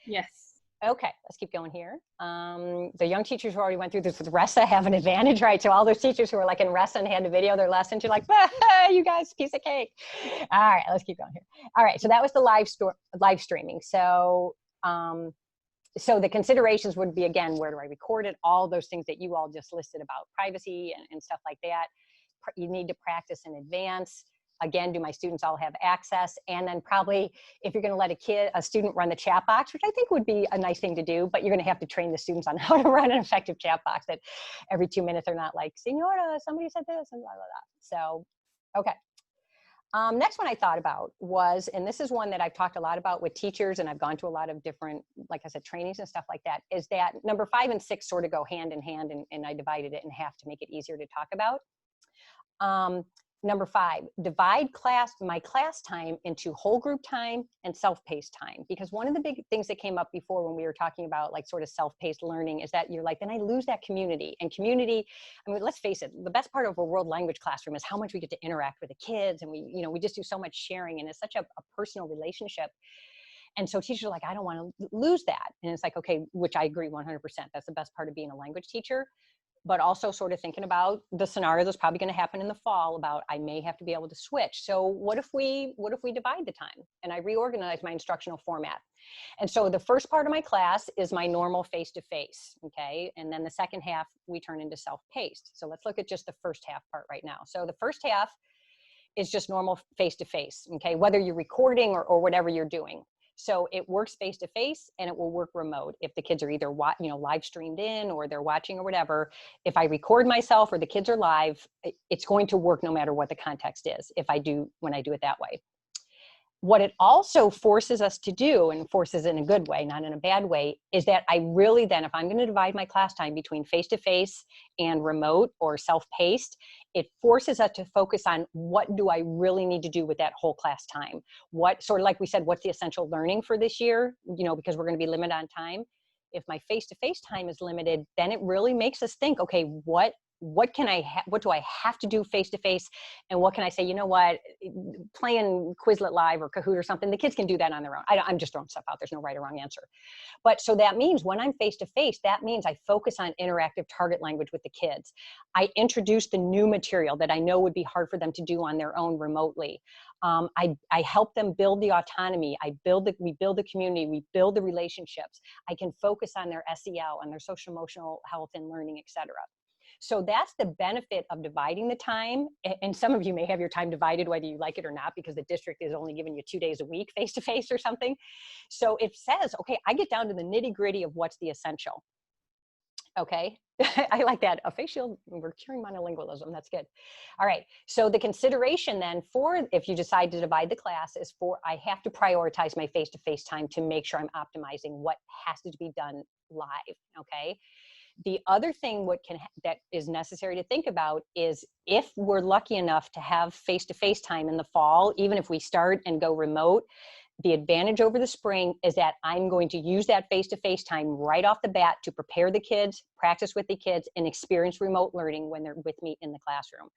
Yes. Okay, let's keep going here. The young teachers who already went through this with RESA have an advantage, right? So all those teachers who are like in RESA and had to video their lessons, you're like, ah, you guys, piece of cake. All right, let's keep going here. All right, so that was the live streaming. So, so the considerations would be, again, where do I record it? All those things that you all just listed about privacy and stuff like that. You need to practice in advance. Again, do my students all have access? And then probably if you're going to let a student run the chat box, which I think would be a nice thing to do, but you're going to have to train the students on how to run an effective chat box that every 2 minutes they're not like, Senora, somebody said this and blah, blah, blah. So, okay. Next one I thought about was, and this is one that I've talked a lot about with teachers and I've gone to a lot of different, like I said, trainings and stuff like that, is that number 5 and 6 sort of go hand in hand, and I divided it in half to make it easier to talk about. Number 5, divide my class time into whole group time and self-paced time. Because one of the big things that came up before when we were talking about like sort of self-paced learning is that you're like, then I lose that community. And community, I mean, let's face it, the best part of a world language classroom is how much we get to interact with the kids. And we just do so much sharing, and it's such a personal relationship. And so teachers are like, I don't want to lose that. And it's like, okay, which I agree 100%. That's the best part of being a language teacher. But also sort of thinking about the scenario that's probably going to happen in the fall about I may have to be able to switch. So what if we divide the time and I reorganize my instructional format? And so the first part of my class is my normal face-to-face, okay? And then the second half we turn into self-paced. So let's look at just the first half part right now. So the first half is just normal face-to-face, okay? Whether you're recording or whatever you're doing. So it works face-to-face and it will work remote. If the kids are either live streamed in or they're watching or whatever, if I record myself or the kids are live, it's going to work no matter what the context is when I do it that way. What it also forces us to do, and forces in a good way, not in a bad way, is that I really then, if I'm going to divide my class time between face-to-face and remote or self-paced, it forces us to focus on what do I really need to do with that whole class time? What, sort of like we said, what's the essential learning for this year, because we're going to be limited on time. If my face-to-face time is limited, then it really makes us think, okay, what do I have to do face-to-face, and what can I say, you know what, playing Quizlet Live or Kahoot or something, the kids can do that on their own. I'm just throwing stuff out. There's no right or wrong answer. But so that means when I'm face-to-face, that means I focus on interactive target language with the kids. I introduce the new material that I know would be hard for them to do on their own remotely. I help them build the autonomy. We build the community. We build the relationships. I can focus on their SEL and their social emotional health and learning, etc. So that's the benefit of dividing the time. And some of you may have your time divided whether you like it or not, because the district is only giving you 2 days a week face-to-face or something. So it says, okay, I get down to the nitty-gritty of what's the essential. Okay, I like that. We're curing monolingualism. That's good. All right. So the consideration then if you decide to divide the class is I have to prioritize my face-to-face time to make sure I'm optimizing what has to be done live. Okay. The other thing that is necessary to think about is if we're lucky enough to have face-to-face time in the fall, even if we start and go remote, the advantage over the spring is that I'm going to use that face-to-face time right off the bat to prepare the kids, practice with the kids, and experience remote learning when they're with me in the classroom.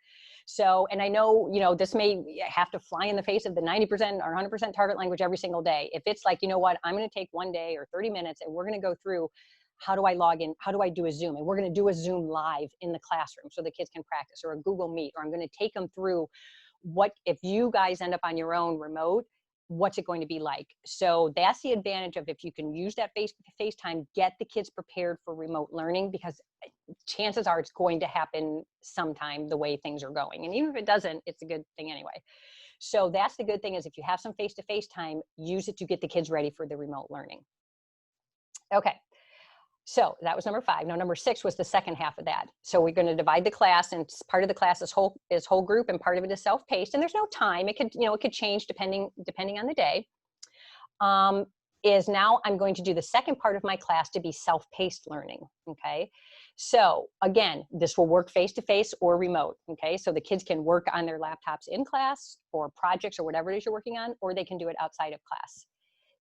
So, and I know, this may have to fly in the face of the 90% or 100% target language every single day. If it's like, you know what, I'm going to take 1 day or 30 minutes and we're going to go through how do I log in? How do I do a Zoom? And we're going to do a Zoom live in the classroom so the kids can practice, or a Google Meet, or I'm going to take them through what, if you guys end up on your own remote, what's it going to be like? So that's the advantage of if you can use that face-to-face time, get the kids prepared for remote learning, because chances are it's going to happen sometime the way things are going. And even if it doesn't, it's a good thing anyway. So that's the good thing, is if you have some face-to-face time, use it to get the kids ready for the remote learning. Okay. So that was number 5. Now, number 6 was the second half of that. So we're going to divide the class, and part of the class is whole group, and part of it is self-paced. And there's no time; it could change depending on the day. Is now I'm going to do the second part of my class to be self-paced learning. Okay, So again, this will work face-to-face or remote, okay? So the kids can work on their laptops in class or projects or whatever it is you're working on, or they can do it outside of class.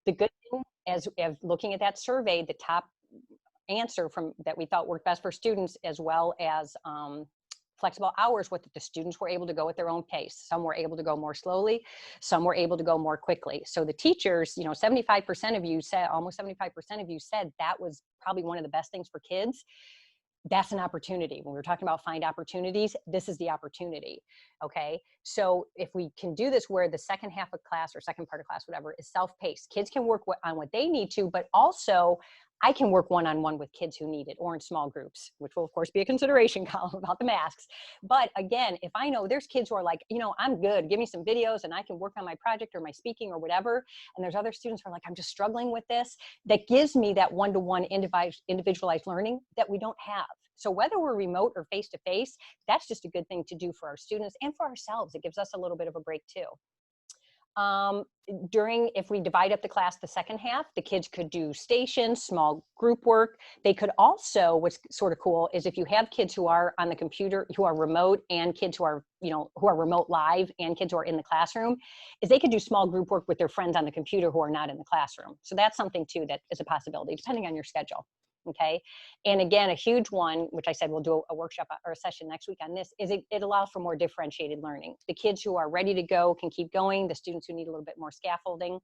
The good thing, as looking at that survey, the top answer from that we thought worked best for students, as well as flexible hours, what the students were able to go at their own pace. Some were able to go more slowly, some were able to go more quickly. So the teachers, 75% of you said, almost 75% of you said that was probably one of the best things for kids. That's an opportunity. When we're talking about find opportunities, this is the opportunity. Okay. So if we can do this where the second half of class or second part of class, whatever, is self-paced, kids can work on what they need to, but also I can work one-on-one with kids who need it, or in small groups, which will of course be a consideration column about the masks. But again, if I know there's kids who are like, I'm good, give me some videos and I can work on my project or my speaking or whatever. And there's other students who are like, I'm just struggling with this. That gives me that one-to-one individualized learning that we don't have. So whether we're remote or face-to-face, that's just a good thing to do for our students and for ourselves. It gives us a little bit of a break too. If we divide up the class the second half, the kids could do stations, small group work. They could also, what's sort of cool is if you have kids who are on the computer, who are remote, and kids who are, who are remote live, and kids who are in the classroom, is they could do small group work with their friends on the computer who are not in the classroom. So that's something too that is a possibility, depending on your schedule. Okay. And again, a huge one, which I said we'll do a workshop or a session next week on this, is it allows for more differentiated learning. The kids who are ready to go can keep going. The students who need a little bit more scaffolding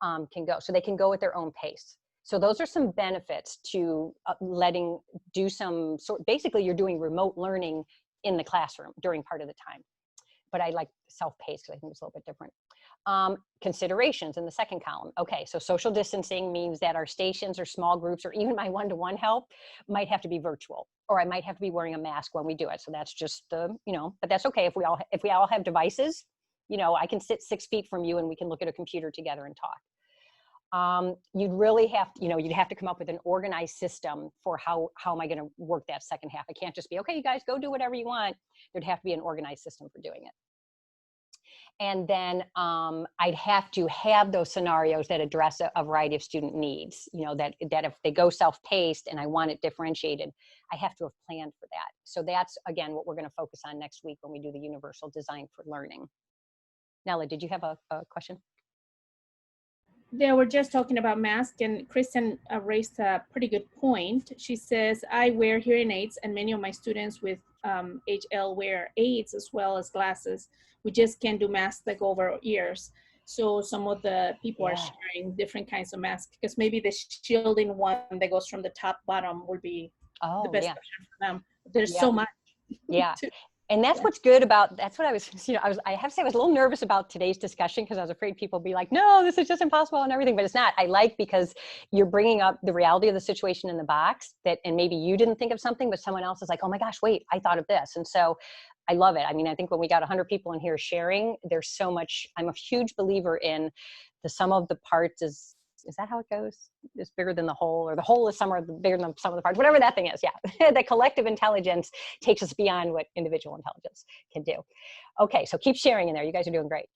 can go. So they can go at their own pace. So those are some benefits to basically you're doing remote learning in the classroom during part of the time. But I like self-paced because I think it's a little bit different. Considerations in the second column. Okay, so social distancing means that our stations or small groups or even my one-to-one help might have to be virtual, or I might have to be wearing a mask when we do it. So that's just but that's okay. If we all have devices, I can sit 6 feet from you and we can look at a computer together and talk. You'd really have, you'd have to come up with an organized system for how am I going to work that second half. I can't just be, okay, you guys go do whatever you want. There'd have to be an organized system for doing it. And then I'd have to have those scenarios that address a variety of student needs, that if they go self-paced and I want it differentiated, I have to have planned for that. So that's, again, what we're going to focus on next week when we do the universal design for learning. Nella, did you have a question? Yeah, we're just talking about masks, and Kristen raised a pretty good point. She says, I wear hearing aids, and many of my students with HL wear aids as well as glasses. We just can't do masks that go over our ears. So some of the people are sharing different kinds of masks, because maybe the shielding one that goes from the top bottom would be the best option for them. There's so much. Yeah. And that's what's good about, that's what I was, I have to say I was a little nervous about today's discussion because I was afraid people would be like, no, this is just impossible and everything, but it's not. I like because you're bringing up the reality of the situation in the box and maybe you didn't think of something, but someone else is like, oh my gosh, wait, I thought of this. And so I love it. I mean, I think when we got 100 people in here sharing, there's so much, I'm a huge believer in the sum of the parts is that how it goes? It's bigger than the whole, or the whole is somewhere bigger than some of the parts, whatever that thing is. Yeah. The collective intelligence takes us beyond what individual intelligence can do. Okay. So keep sharing in there. You guys are doing great.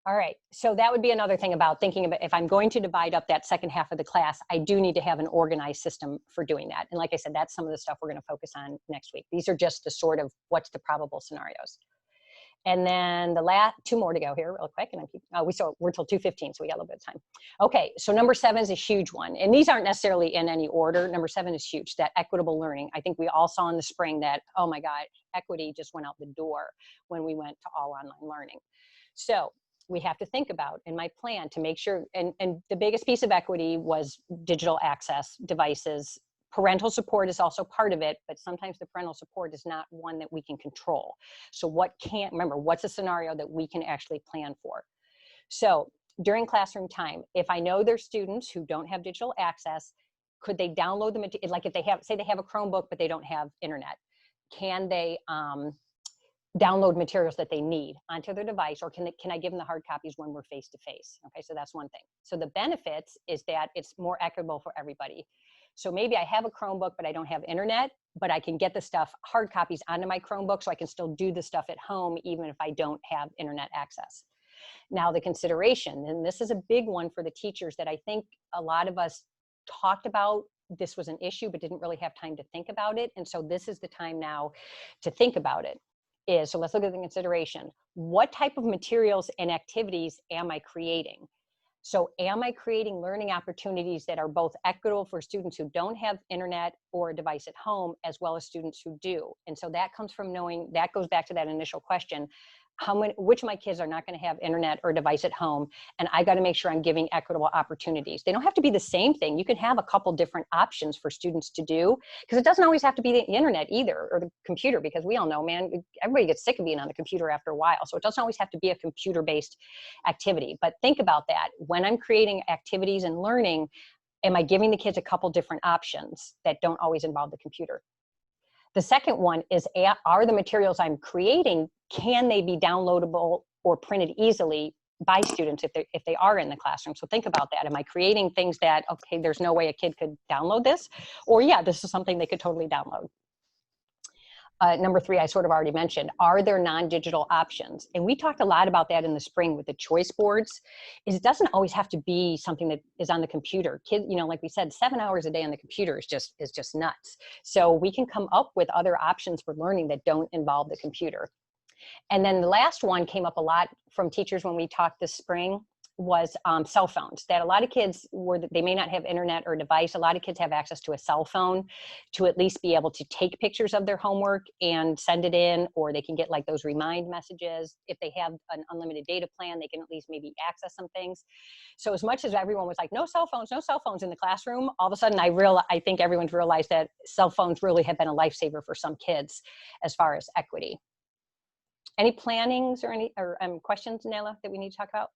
All right. So that would be another thing about thinking about if I'm going to divide up that second half of the class, I do need to have an organized system for doing that. And like I said, that's some of the stuff we're going to focus on next week. These are just the sort of what's the probable scenarios. And then the last 2 more to go here real quick. And we're till 2:15, so we got a little bit of time. Okay, so number 7 is a huge one. And these aren't necessarily in any order. Number 7 is huge, that equitable learning. I think we all saw in the spring that, oh my God, equity just went out the door when we went to all online learning. So we have to think about in my plan to make sure, and the biggest piece of equity was digital access devices. Parental support is also part of it, but sometimes the parental support is not one that we can control. So what's a scenario that we can actually plan for? So during classroom time, if I know there's students who don't have digital access, could they download the material? Like if they have a Chromebook, but they don't have internet, can they download materials that they need onto their device, or can I give them the hard copies when we're face to face? Okay, so that's one thing. So the benefits is that it's more equitable for everybody. So maybe I have a Chromebook, but I don't have internet, but I can get the stuff, hard copies onto my Chromebook, so I can still do the stuff at home, even if I don't have internet access. Now the consideration, and this is a big one for the teachers that I think a lot of us talked about this was an issue, but didn't really have time to think about it. And so this is the time now to think about it. So let's look at the consideration. What type of materials and activities am I creating? So am I creating learning opportunities that are both equitable for students who don't have internet or a device at home, as well as students who do? And so that comes from knowing, that goes back to that initial question, which of my kids are not going to have internet or device at home, and I got to make sure I'm giving equitable opportunities. They don't have to be the same thing. You can have a couple different options for students to do, because it doesn't always have to be the internet either, or the computer, because we all know, man, everybody gets sick of being on the computer after a while. So it doesn't always have to be a computer-based activity. But think about that. When I'm creating activities and learning, am I giving the kids a couple different options that don't always involve the computer? The second one is, are the materials I'm creating, can they be downloadable or printed easily by students if they are in the classroom? So think about that. Am I creating things that, okay, there's no way a kid could download this? Or yeah, this is something they could totally download. Number 3, I sort of already mentioned, are there non-digital options? And we talked a lot about that in the spring with the choice boards. It doesn't always have to be something that is on the computer. Kids, you know, like we said, 7 hours a day on the computer is just nuts. So we can come up with other options for learning that don't involve the computer. And then the last one came up a lot from teachers when we talked this spring, was cell phones. That a lot of kids, they may not have internet or device. A lot of kids have access to a cell phone to at least be able to take pictures of their homework and send it in, or they can get like those remind messages. If they have an unlimited data plan, they can at least maybe access some things. So as much as everyone was like, no cell phones in the classroom, all of a sudden I think everyone's realized that cell phones really have been a lifesaver for some kids as far as equity. Any plannings or any questions, Nela, that we need to talk about?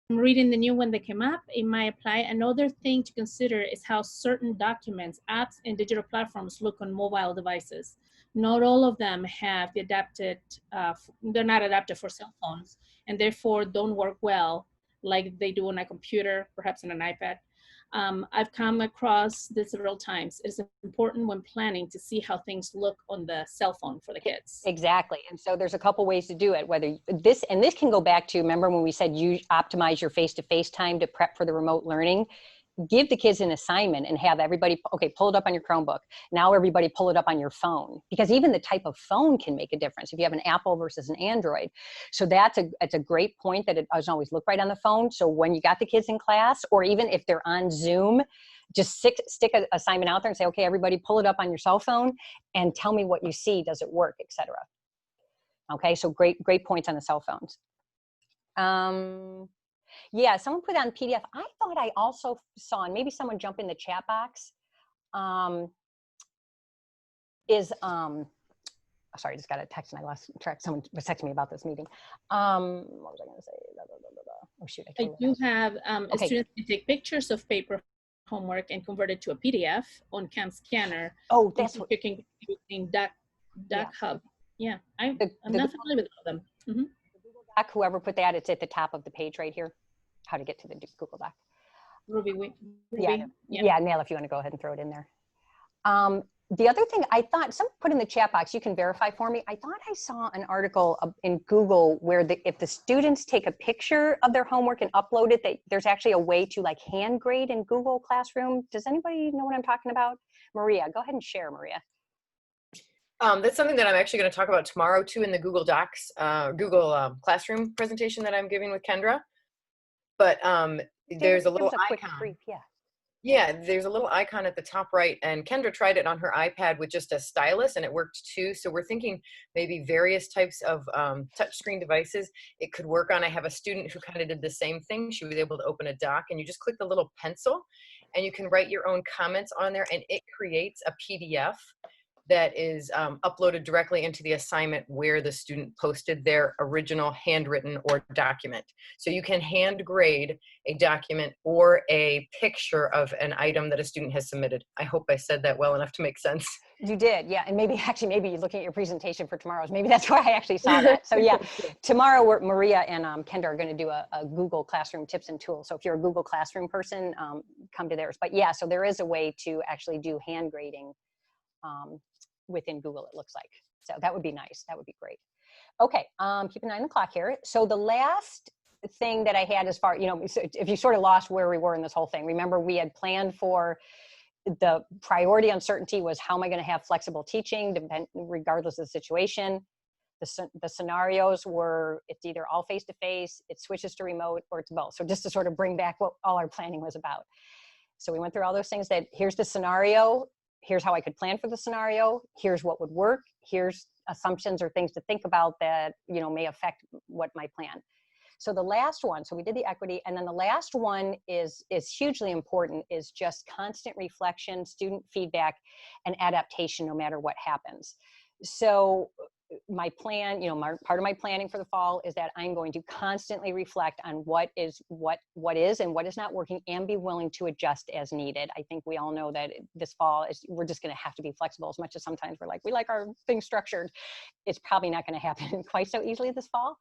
I'm reading the new one that came up. It might apply. Another thing to consider is how certain documents, apps, and digital platforms look on mobile devices. Not all of them have the adapted, they're not adapted for cell phones, and therefore don't work well like they do on a computer, perhaps on an iPad. I've come across this several times. It's important when planning to see how things look on the cell phone for the kids. Exactly. And so there's a couple ways to do it, whether this can go back to, remember when we said you optimize your face-to-face time to prep for the remote learning? Give the kids an assignment and have everybody, okay, pull it up on your Chromebook. Now everybody pull it up on your phone, because even the type of phone can make a difference if you have an Apple versus an Android. So it's a great point that it doesn't always look right on the phone. So when you got the kids in class, or even if they're on Zoom, just stick an assignment out there and say, okay, everybody pull it up on your cell phone and tell me what you see. Does it work, etc. Okay, so great points on the cell phones. Yeah, someone put on PDF. I thought I also saw, and maybe someone jump in the chat box, sorry, I just got a text and I lost track. Someone was texting me about this meeting. What was I going to say? Oh, shoot. I do have students can take pictures of paper homework and convert it to a PDF on Cam Scanner. Oh, that's what you can using Doc Hub. Yeah, I'm not familiar with all of them. Mm-hmm. The Google Doc, whoever put that, it's at the top of the page right here. How to get to the Google Doc. Ruby. Yeah, Nail, if you want to go ahead and throw it in there. The other thing I thought, someone put in the chat box, you can verify for me. I thought I saw an article in Google where if the students take a picture of their homework and upload it, there's actually a way to like hand grade in Google Classroom. Does anybody know what I'm talking about? Maria, go ahead and share, Maria. That's something that I'm actually going to talk about tomorrow too in the Google Docs, Google Classroom presentation that I'm giving with Kendra. But there's a little icon. Brief, yeah. Yeah, there's a little icon at the top right, and Kendra tried it on her iPad with just a stylus, and it worked too. So we're thinking maybe various types of touchscreen devices it could work on. I have a student who kind of did the same thing. She was able to open a doc, and you just click the little pencil, and you can write your own comments on there, and it creates a PDF that is uploaded directly into the assignment where the student posted their original handwritten or document. So you can hand grade a document or a picture of an item that a student has submitted. I hope I said that well enough to make sense. You did, yeah. And maybe you're looking at your presentation for tomorrow's. Maybe that's why I actually saw that. So yeah, tomorrow Maria and Kendra are going to do a Google Classroom tips and tools. So if you're a Google Classroom person, come to theirs. But yeah, so there is a way to actually do hand grading within Google, it looks like. So that would be nice. That would be great. Okay, keep an eye on the clock here. So the last thing that I had as far, if you sort of lost where we were in this whole thing, remember we had planned for the priority uncertainty was how am I going to have flexible teaching regardless of the situation. The scenarios were it's either all face-to-face, it switches to remote, or it's both. So just to sort of bring back what all our planning was about. So we went through all those things that here's the scenario, here's how I could plan for the scenario, here's what would work, here's assumptions or things to think about that, may affect what my plan. So the last one, so we did the equity, and then the last one is hugely important, is just constant reflection, student feedback, and adaptation no matter what happens. So my plan, part of my planning for the fall is that I'm going to constantly reflect on what is and what is not working, and be willing to adjust as needed. I think we all know that this fall we're just going to have to be flexible. As much as sometimes we're like, we like our things structured, it's probably not going to happen quite so easily this fall.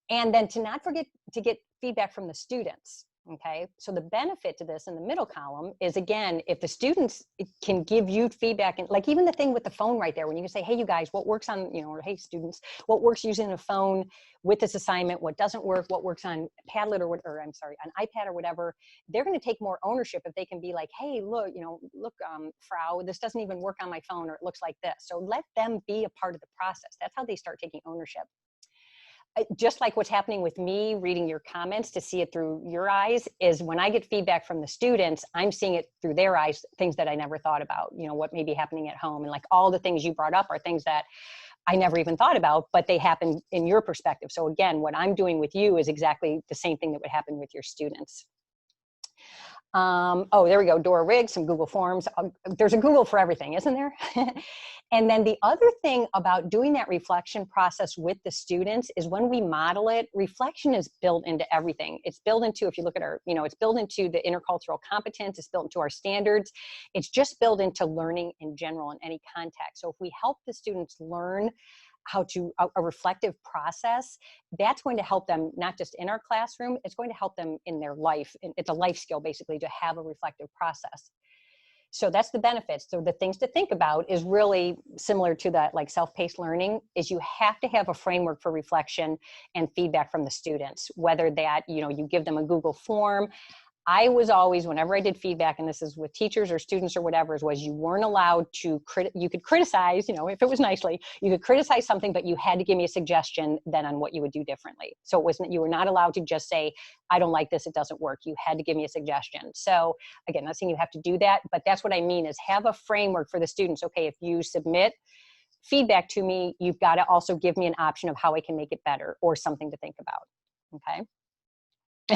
And then to not forget to get feedback from the students. Okay, so the benefit to this in the middle column is, again, if the students can give you feedback, and like even the thing with the phone right there, when you can say, hey, you guys, what works on, or hey, students, what works using a phone with this assignment, what doesn't work, what works on Padlet on iPad or whatever, they're going to take more ownership if they can be like, hey, look, Frau, this doesn't even work on my phone, or it looks like this. So let them be a part of the process. That's how they start taking ownership. Just like what's happening with me reading your comments to see it through your eyes, is when I get feedback from the students, I'm seeing it through their eyes, things that I never thought about, what may be happening at home. And like all the things you brought up are things that I never even thought about, but they happen in your perspective. So again, what I'm doing with you is exactly the same thing that would happen with your students. Oh, there we go. Dora Riggs, some Google Forms. There's a Google for everything, isn't there? And then the other thing about doing that reflection process with the students is when we model it, reflection is built into everything. It's built into, if you look at our, it's built into the intercultural competence, it's built into our standards. It's just built into learning in general in any context. So if we help the students learn how to a reflective process, that's going to help them not just in our classroom, it's going to help them in their life. It's a life skill basically to have a reflective process. So that's the benefits. So the things to think about is really similar to that, like self-paced learning, is you have to have a framework for reflection and feedback from the students, whether that, you give them a Google form. I was always, whenever I did feedback, and this is with teachers or students or whatever, was you weren't allowed to, you could criticize, if it was nicely, you could criticize something, but you had to give me a suggestion then on what you would do differently. So it wasn't, you were not allowed to just say, I don't like this, it doesn't work. You had to give me a suggestion. So again, not saying you have to do that, but that's what I mean is have a framework for the students. Okay, if you submit feedback to me, you've got to also give me an option of how I can make it better or something to think about, okay?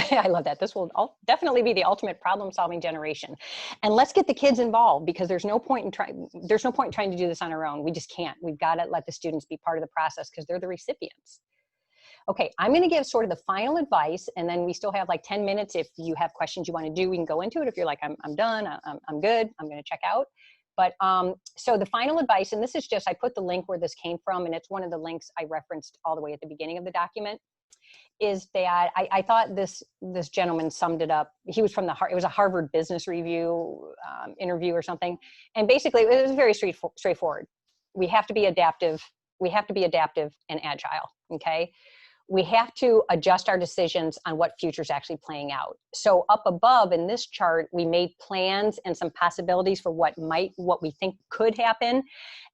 I love that. This will definitely be the ultimate problem-solving generation. And let's get the kids involved, because there's no point in trying to do this on our own. We just can't. We've got to let the students be part of the process because they're the recipients. Okay, I'm going to give sort of the final advice, and then we still have like 10 minutes. If you have questions you want to do, we can go into it. If you're like, I'm done, I'm good, I'm going to check out. But so the final advice, and this is just, I put the link where this came from, and it's one of the links I referenced all the way at the beginning of the document, is that I thought this gentleman summed it up. He was from it was a Harvard Business Review interview or something. And basically it was very straightforward. We have to be adaptive. We have to be adaptive and agile, okay? We have to adjust our decisions on what future's actually playing out. So up above in this chart, we made plans and some possibilities for what we think could happen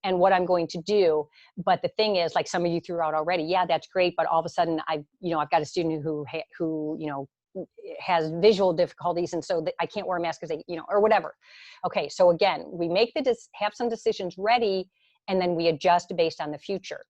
and what I'm going to do. But the thing is, like some of you threw out already, yeah, that's great. But all of a sudden I've got a student who has visual difficulties, and so I can't wear a mask because or whatever. Okay, so again, we have some decisions ready, and then we adjust based on the future.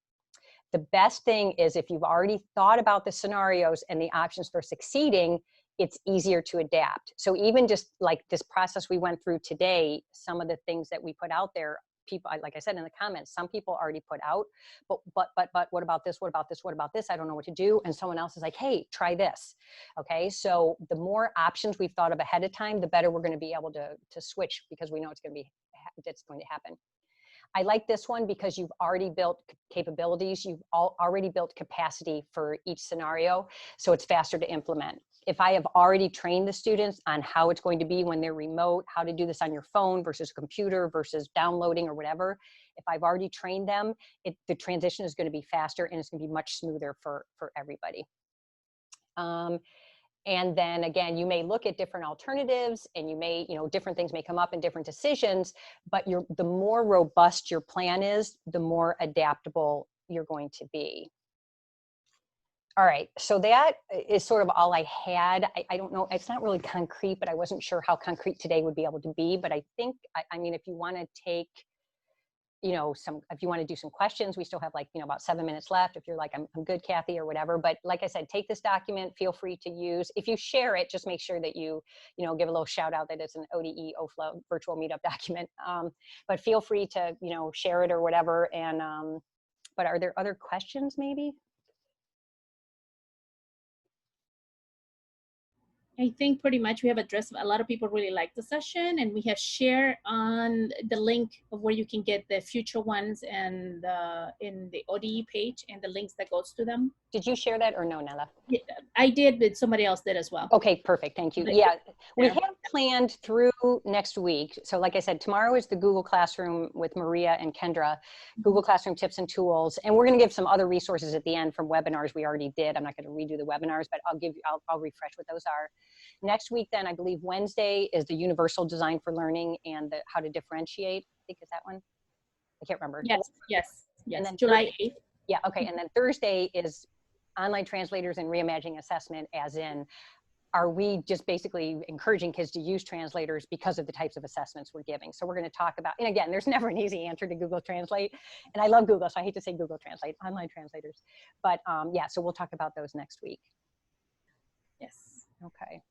The best thing is if you've already thought about the scenarios and the options for succeeding, it's easier to adapt. So even just like this process we went through today, some of the things that we put out there, people, like I said in the comments, some people already put out, but what about this? What about this? What about this? I don't know what to do. And someone else is like, hey, try this. Okay, so the more options we've thought of ahead of time, the better we're going to be able to switch, because we know it's going to happen. I like this one because you've already built capabilities. You've already built capacity for each scenario, so it's faster to implement. If I have already trained the students on how it's going to be when they're remote, how to do this on your phone versus a computer versus downloading or whatever, if I've already trained them, the transition is going to be faster and it's going to be much smoother for everybody. And then again, you may look at different alternatives, and you may, different things may come up in different decisions, but the more robust your plan is, the more adaptable you're going to be. All right, so that is sort of all I had. I don't know, it's not really concrete, but I wasn't sure how concrete today would be able to be. But I think, I mean, if you want to take, if you want to do some questions, we still have about 7 minutes left. If you're like, I'm good, Kathy, or whatever. But like I said, take this document, feel free to use. If you share it, just make sure that you give a little shout out that it's an ODE OFLA virtual meetup document. But feel free to, share it or whatever. And, but are there other questions maybe? I think pretty much we have addressed, a lot of people really like the session, and we have shared on the link of where you can get the future ones and in the ODE page and the links that goes to them. Did you share that or no, Nella? Yeah, I did, but somebody else did as well. Okay, perfect. Thank you. Yeah, we have planned through next week. So like I said, tomorrow is the Google Classroom with Maria and Kendra, Google Classroom tips and tools. And we're going to give some other resources at the end from webinars we already did. I'm not going to redo the webinars, but I'll refresh what those are. Next week, then, I believe Wednesday is the Universal Design for Learning and the how to differentiate. I think is that one? I can't remember. Yes. And then July 8th. Yeah, okay. And then Thursday is online translators and reimagining assessment, as in, are we just basically encouraging kids to use translators because of the types of assessments we're giving? So we're going to talk about, and again, there's never an easy answer to Google Translate. And I love Google, so I hate to say Google Translate, online translators. But yeah, so we'll talk about those next week. Yes. Okay.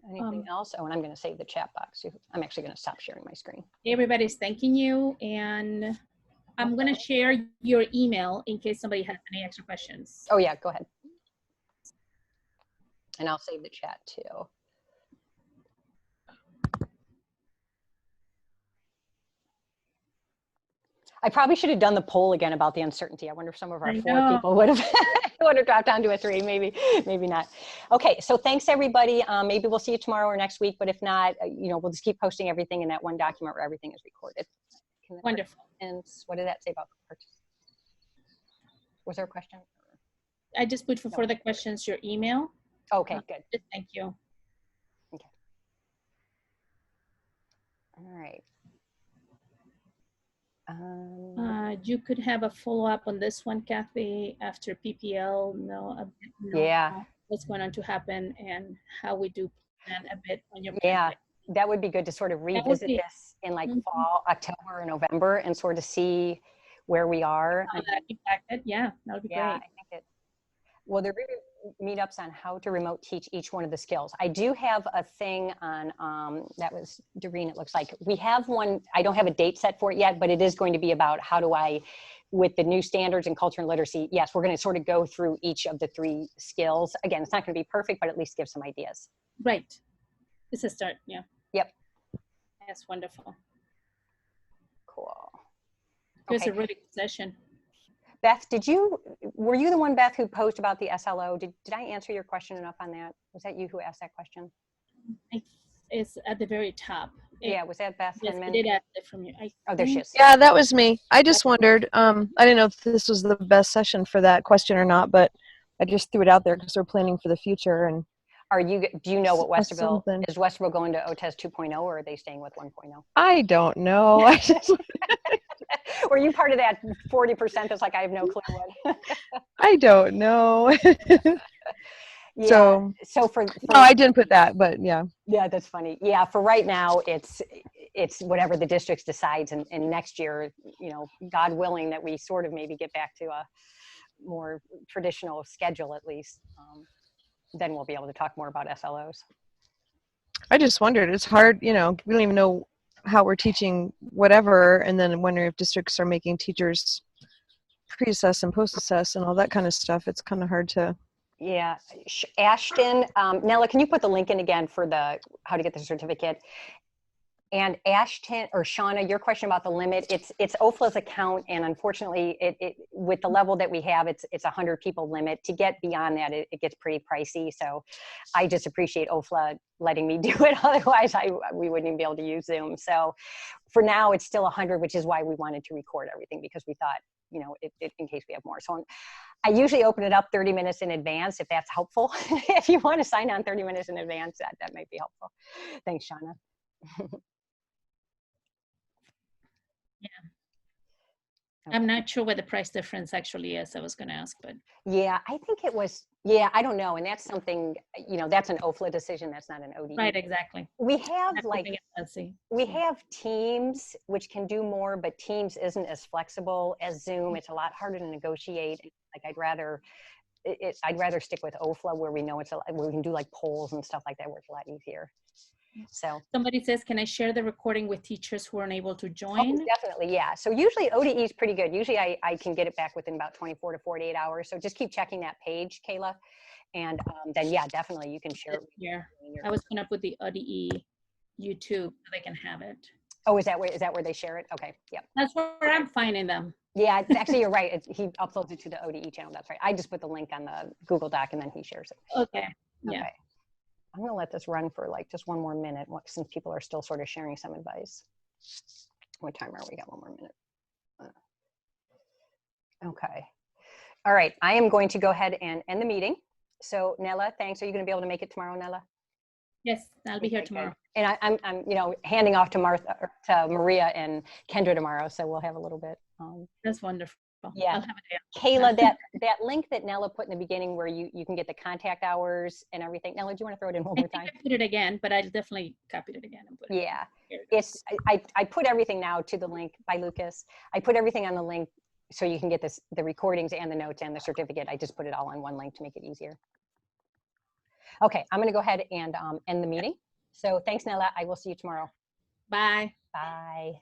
Anything else? Oh, and I'm going to save the chat box. I'm actually going to stop sharing my screen. Everybody's thanking you, and I'm going to share your email in case somebody has any extra questions. Oh yeah, go ahead. And I'll save the chat too. I probably should have done the poll again about the uncertainty. I wonder if some of our 4 people would have dropped down to a 3, maybe not. Okay, so thanks everybody. Maybe we'll see you tomorrow or next week, but if not, we'll just keep posting everything in that one document where everything is recorded. Wonderful. And what did that say about purchase? Was there a question? I just put for further questions your email. Okay, good. Thank you. Okay. All right. You could have a follow-up on this one, Kathy, after PPL. Yeah. What's going on to happen and how we do plan a bit on your plan. Yeah, that would be good to sort of revisit this in like fall, October, or November, and sort of see where we are. How that impacted. Yeah, that would be great. I think it. Well, there are meetups on how to remote teach each one of the skills. I do have a thing on, that was Doreen, it looks like. We have one, I don't have a date set for it yet, but it is going to be about how do I, with the new standards in culture and literacy, yes, we're going to sort of go through each of the 3 skills. Again, it's not going to be perfect, but at least give some ideas. Right. It's a start, yeah. Yep. That's wonderful. Cool. It was a really good session. Beth, were you the one, Beth, who posed about the SLO? Did I answer your question enough on that? Was that you who asked that question? It's at the very top. Yeah, was that Beth? Yes, I did ask it from you. Oh, there she is. Yeah, that was me. I just wondered, I didn't know if this was the best session for that question or not, but I just threw it out there because we're planning for the future. And do you know what Westerville, is Westerville going to OTES 2.0 or are they staying with 1.0? I don't know. I just Were you part of that 40% that's like, I have no clue what? I don't know. Yeah. So for no, I didn't put that, but yeah. Yeah, that's funny. Yeah, for right now, it's whatever the districts decides, and next year, God willing, that we sort of maybe get back to a more traditional schedule at least. Then we'll be able to talk more about SLOs. I just wondered, it's hard, we don't even know how we're teaching whatever, and then wonder if districts are making teachers pre-assess and post-assess and all that kind of stuff. It's kind of hard to. Yeah, Ashton, Nella, can you put the link in again for how to get the certificate? And Ashton or Shauna, your question about the limit, it's OFLA's account, and unfortunately, it with the level that we have, it's 100 people limit. To get beyond that, it gets pretty pricey. So I just appreciate OFLA letting me do it. Otherwise, we wouldn't even be able to use Zoom. So for now, it's still 100, which is why we wanted to record everything, because we thought you know, in case we have more. So I usually open it up 30 minutes in advance, if that's helpful. If you want to sign on 30 minutes in advance, that might be helpful. Thanks, Shauna. Yeah. Okay. I'm not sure what the price difference actually is. I was going to ask, but Yeah, I think it was, yeah, I don't know. And that's something, you know, that's an OFLA decision. That's not an ODE. right, exactly. We have Not like, putting it fancy. we have Teams, which can do more, but Teams isn't as flexible as Zoom. It's a lot harder to negotiate. Like I'd rather stick with OFLA, where we know where we can do like polls and stuff like that, where it's a lot easier. So Somebody says, can I share the recording with teachers who are unable to oh, join? definitely, yeah. So usually ODE is pretty good. Usually I can get it back within about 24 to 48 hours. So just keep checking that page, Kayla. And then, yeah, definitely you can share it. Yeah, I was going to put the ODE YouTube so they can have it. Oh, is that where they share it? Okay, yep. That's where I'm finding them. Yeah, actually, you're right. He uploads it to the ODE channel. That's right. I just put the link on the Google Doc and then he shares it. Okay, yeah. Okay. I'm going to let this run for like just one more minute since people are still sort of sharing some advice. What time are we? Got one more minute. Okay. All right. I am going to go ahead and end the meeting. So Nella, thanks. Are you going to be able to make it tomorrow, Nella? Yes, I'll be here Okay, tomorrow. good. And I'm, you know, handing off to Maria and Kendra tomorrow. So we'll have a little bit. That's wonderful. Yeah. I'll have a day. Kayla, that link that Nella put in the beginning where you can get the contact hours and everything. Nella, do you want to throw it in one more time? I put it again, but I'll definitely copied it again and put it. Yeah. It I put everything now to the link by Lucas. I put everything on the link so you can get the recordings and the notes and the certificate. I just put it all on one link to make it easier. Okay, I'm going to go ahead and end the meeting. So thanks, Nella. I will see you tomorrow. Bye. Bye.